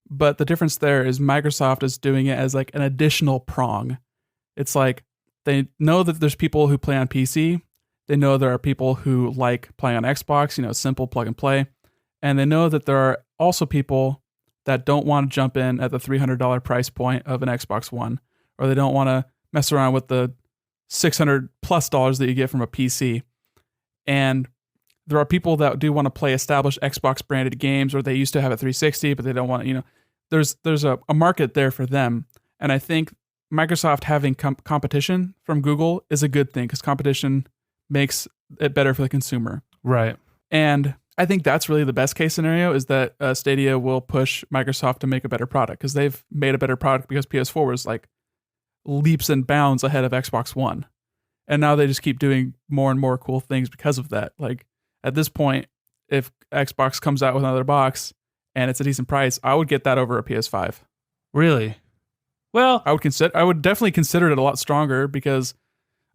But the difference there is Microsoft is doing it as like an additional prong. It's like they know that there's people who play on PC. They know there are people who like playing on Xbox, you know, simple plug and play. And they know that there are also people that don't want to jump in at the $300 price point of an Xbox One, or they don't want to mess around with the $600 plus that you get from a PC. And there are people that do want to play established Xbox branded games, or they used to have a 360, but they don't want to, you know, there's a market there for them. And I think Microsoft having competition from Google is a good thing because competition makes it better for the consumer. Right. And I think that's really the best case scenario is that Stadia will push Microsoft to make a better product because they've made a better product because PS4 was like leaps and bounds ahead of Xbox One. And now they just keep doing more and more cool things because of that. Like at this point, if Xbox comes out with another box and it's a decent price, I would get that over a PS5. Really? Well, I would definitely consider it a lot stronger because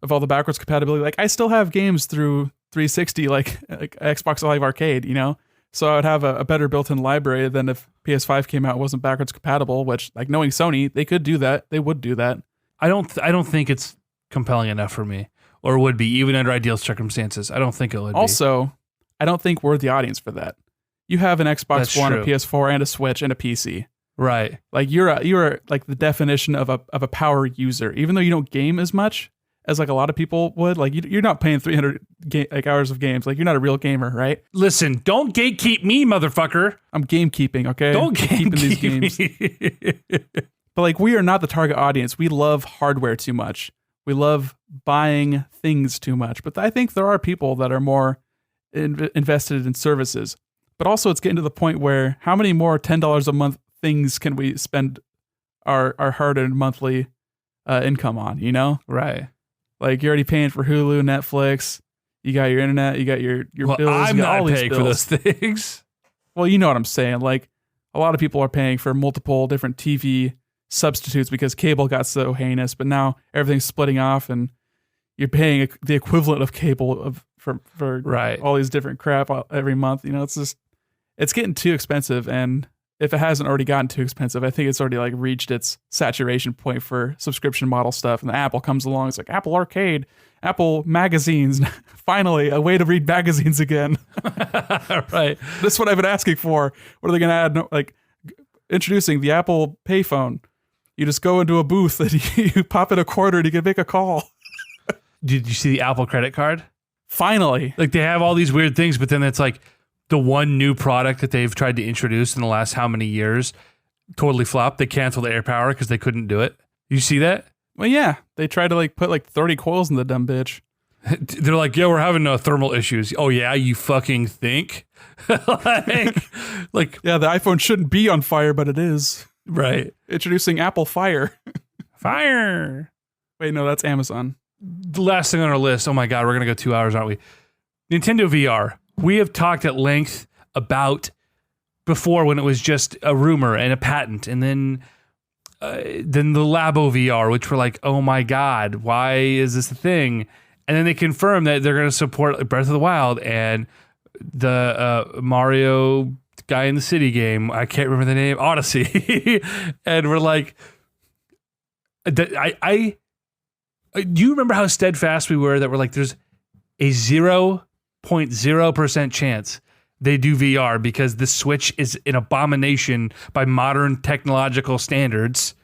of all the backwards compatibility. Like I still have games through 360, like Xbox Live Arcade, you know? So I would have a better built-in library than if PS5 came out and wasn't backwards compatible, which like knowing Sony, they could do that. They would do that. I don't think it's compelling enough for me, or would be, even under ideal circumstances. I don't think it would be. Also, I don't think we're the audience for that. You have an Xbox That's One, true. a PS4, and a Switch, and a PC. Right. Like you're like the definition of a power user, even though you don't game as much as like a lot of people would. Like you're not playing 300 hours of games. Like you're not a real gamer, right? Listen, don't gatekeep me, motherfucker. I'm gamekeeping, okay? Don't keeping these games. gatekeep me. But like we are not the target audience. We love hardware too much. We love buying things too much. But I think there are people that are more invested in services. But also it's getting to the point where how many more $10 a month things can we spend our hard-earned monthly income on, you know? Right. Like you're already paying for Hulu, Netflix, you got your internet, you got your Well, bills. I'm you got not all these paying for bills. those things. Well, you know what I'm saying. Like a lot of people are paying for multiple different TV substitutes because cable got so heinous, but now everything's splitting off and you're paying the equivalent of cable for Right. all these different crap every month. You know, it's getting too expensive. And if it hasn't already gotten too expensive, I think it's already like reached its saturation point for subscription model stuff. And the Apple comes along, it's like Apple Arcade, Apple Magazines, finally a way to read magazines again. Right. This is what I've been asking for. What are they going to add? No, like introducing the Apple payphone. You just go into a booth and you pop in a quarter and you can make a call. Did you see the Apple credit card? Finally. Like they have all these weird things, but then it's like the one new product that they've tried to introduce in the last how many years totally flopped. They canceled AirPower because they couldn't do it. You see that? Well, yeah. They tried to like put like 30 coils in the dumb bitch. They're like, yeah, we're having thermal issues. Oh yeah, you fucking think? like, Yeah, the iPhone shouldn't be on fire, but it is. right. Introducing Apple Fire. Fire. Wait, no, that's Amazon. The last thing on our list. Oh my God, we're going to go 2 hours, aren't we? Nintendo VR. We have talked at length about before when it was just a rumor and a patent, and then the Labo VR, which were like, oh my God, why is this a thing? And then they confirmed that they're going to support Breath of the Wild and the Mario guy in the city game. I can't remember the name, Odyssey. And we're like, Do you remember how steadfast we were that we're like, there's a 0.0% chance they do VR because the Switch is an abomination by modern technological standards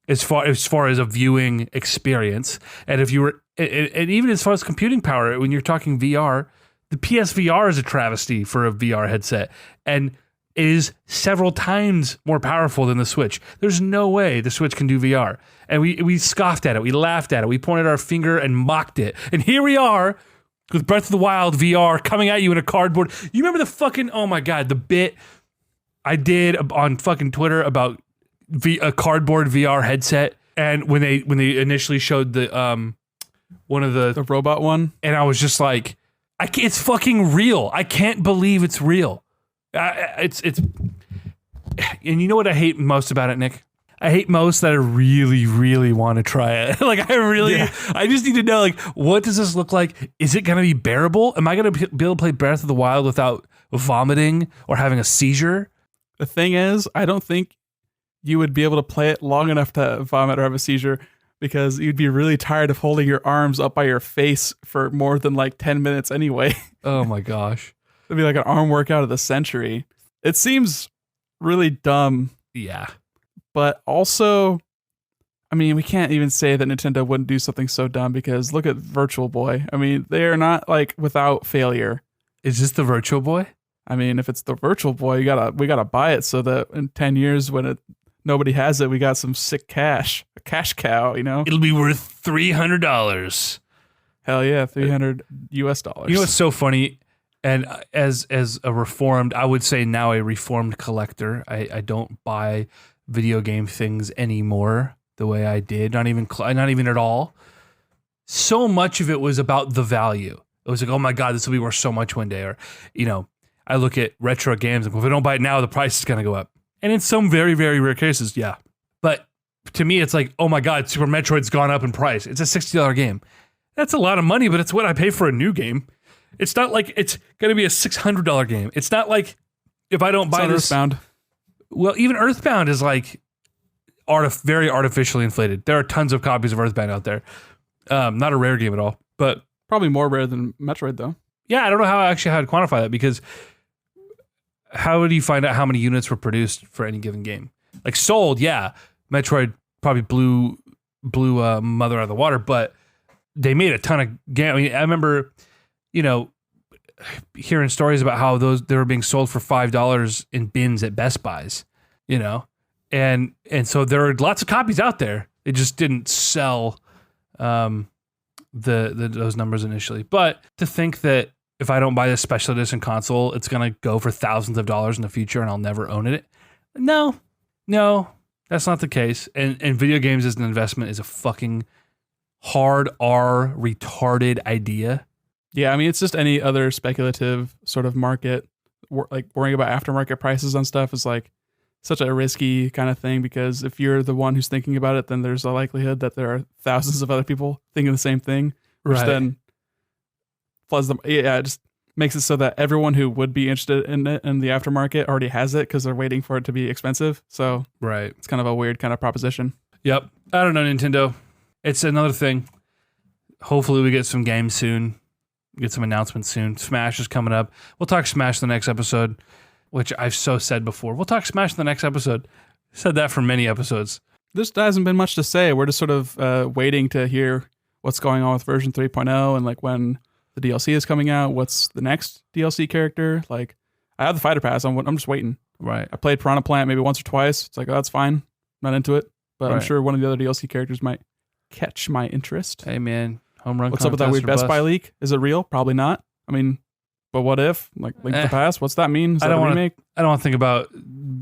as far as a viewing experience. And if you were, and even as far as computing power, when you're talking VR, the PSVR is a travesty for a VR headset and it is several times more powerful than the Switch. There's no way the Switch can do VR. And we scoffed at it. We laughed at it. We pointed our finger and mocked it. And here we are with Breath of the Wild VR coming at you in a cardboard. You remember the fucking, oh my God, the bit I did on fucking Twitter about a cardboard VR headset. And when they initially showed the one of the robot one, and I was just like, it's fucking real. I can't believe it's real. It's and you know what I hate most about it, Nick? I hate most that I really, really want to try it. Like I just need to know, like, what does this look like? Is it going to be bearable? Am I going to be able to play Breath of the Wild without vomiting or having a seizure? The thing is, I don't think you would be able to play it long enough to vomit or have a seizure because you'd be really tired of holding your arms up by your face for more than like 10 minutes anyway. Oh my gosh. It'd be like an arm workout of the century. It seems really dumb. Yeah. But also, I mean, we can't even say that Nintendo wouldn't do something so dumb because look at Virtual Boy. I mean, they are not like without failure. Is this the Virtual Boy? I mean, if it's the Virtual Boy, we gotta buy it so that in 10 years when nobody has it, we got some sick cash, a cash cow, you know? It'll be worth $300. Hell yeah, $300 US. You know what's so funny? And as a reformed, I would say now a reformed collector, I don't buy video game things anymore the way I did. Not even at all. So much of it was about the value. It was like, oh my God, this will be worth so much one day. Or, you know, I look at retro games and if I don't buy it now, the price is going to go up. And in some very, very rare cases, yeah. But to me, it's like, oh my God, Super Metroid's gone up in price. It's a $60 game. That's a lot of money, but it's what I pay for a new game. It's not like it's going to be a $600 game. It's not like if I don't buy this. Earthbound. Well, even Earthbound is like very artificially inflated. There are tons of copies of Earthbound out there. Not a rare game at all, but probably more rare than Metroid though. Yeah, I don't know how to quantify that because how would you find out how many units were produced for any given game? Like sold, yeah. Metroid probably blew mother out of the water, but they made a ton of games. I mean, I remember, you know, hearing stories about how they were being sold for $5 in bins at Best Buys, you know, and so there are lots of copies out there. It just didn't sell those numbers initially. But to think that if I don't buy this special edition console, it's gonna go for thousands of dollars in the future and I'll never own it. No, that's not the case. And video games as an investment is a fucking hard R retarded idea. Yeah, I mean, it's just any other speculative sort of market. Like worrying about aftermarket prices on stuff is like such a risky kind of thing because if you're the one who's thinking about it, then there's a likelihood that there are thousands of other people thinking the same thing, which then floods them. Yeah, it just makes it so that everyone who would be interested in it in the aftermarket already has it because they're waiting for it to be expensive. So it's kind of a weird kind of proposition. Yep. I don't know, Nintendo. It's another thing. Hopefully we get some games soon. Get some announcements soon. Smash is coming up. We'll talk Smash the next episode, which I've so said before. We'll talk Smash the next episode. Said that for many episodes. There hasn't been much to say. We're just sort of waiting to hear what's going on with version 3.0 and like when the DLC is coming out. What's the next DLC character? Like, I have the fighter pass. I'm just waiting. Right. I played Piranha Plant maybe once or twice. It's like, oh, that's fine. Not into it. But I'm sure one of the other DLC characters might catch my interest. Hey, man. Home run. What's up with that weird Best Buy leak? Is it real? Probably not. I mean, but what if? Like, Link to the Past? What's that mean? Is that a remake? I don't want to think about.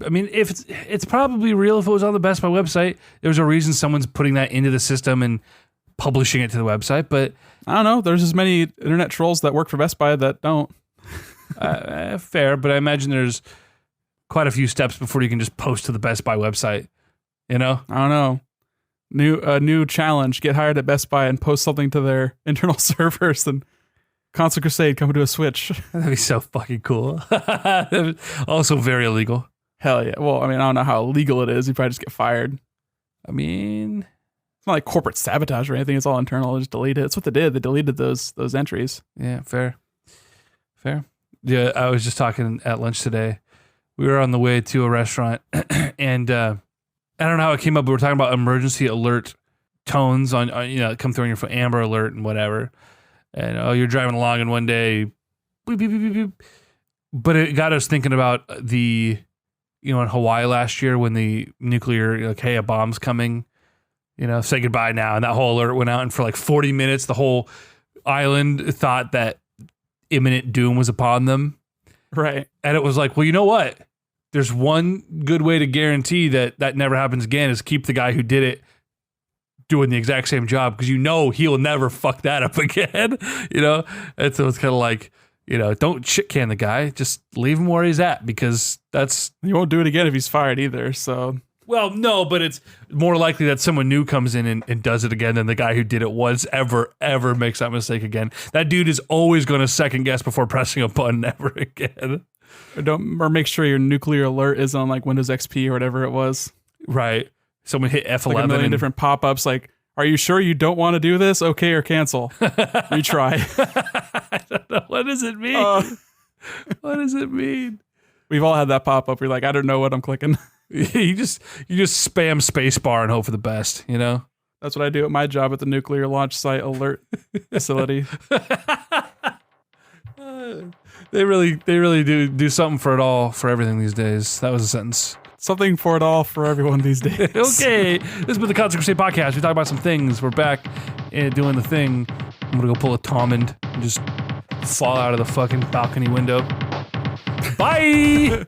I mean, if it's probably real if it was on the Best Buy website. There's a reason someone's putting that into the system and publishing it to the website. But I don't know. There's as many internet trolls that work for Best Buy that don't. Fair, but I imagine there's quite a few steps before you can just post to the Best Buy website. You know? I don't know. New challenge: get hired at Best Buy and post something to their internal servers, and Console Crusade coming to a Switch. That'd be so fucking cool. Also very illegal. Hell yeah. Well, I mean, I don't know how illegal it is. You probably just get fired. I mean, not like corporate sabotage or anything. It's all internal. Just delete it. That's what they did. They deleted those entries. Yeah, fair. Yeah, I was just talking at lunch today. We were on the way to a restaurant, and I don't know how it came up, but we were talking about emergency alert tones on come through on your phone, Amber Alert and whatever. And you're driving along, and one day, beep, beep, beep, beep, beep. But it got us thinking about in Hawaii last year when the nuclear, like, hey, a bomb's coming, say goodbye now. And that whole alert went out, and for like 40 minutes, the whole island thought that imminent doom was upon them. Right. And it was like, well, you know what? There's one good way to guarantee that never happens again is keep the guy who did it doing the exact same job, because he'll never fuck that up again, And so it's kind of like, don't shit can the guy, just leave him where he's at, because he won't do it again if he's fired either. So, well, no, but it's more likely that someone new comes in and does it again than the guy who did it once ever makes that mistake again. That dude is always going to second guess before pressing a button ever again. Or make sure your nuclear alert is on like Windows XP or whatever it was. Right. Someone hit F11. Like a million different pop-ups like, are you sure you don't want to do this? Okay, or cancel. Retry. I don't know. What does it mean? What does it mean? We've all had that pop-up. You're like, I don't know what I'm clicking. you just spam spacebar and hope for the best, That's what I do at my job at the nuclear launch site alert facility. They really do something for it all, for everything these days. That was a sentence. Something for it all for everyone these days. Okay, this has been the Console Crusade podcast. We talk about some things. We're back doing the thing. I'm gonna go pull a Tommen and just fall out of the fucking balcony window. Bye.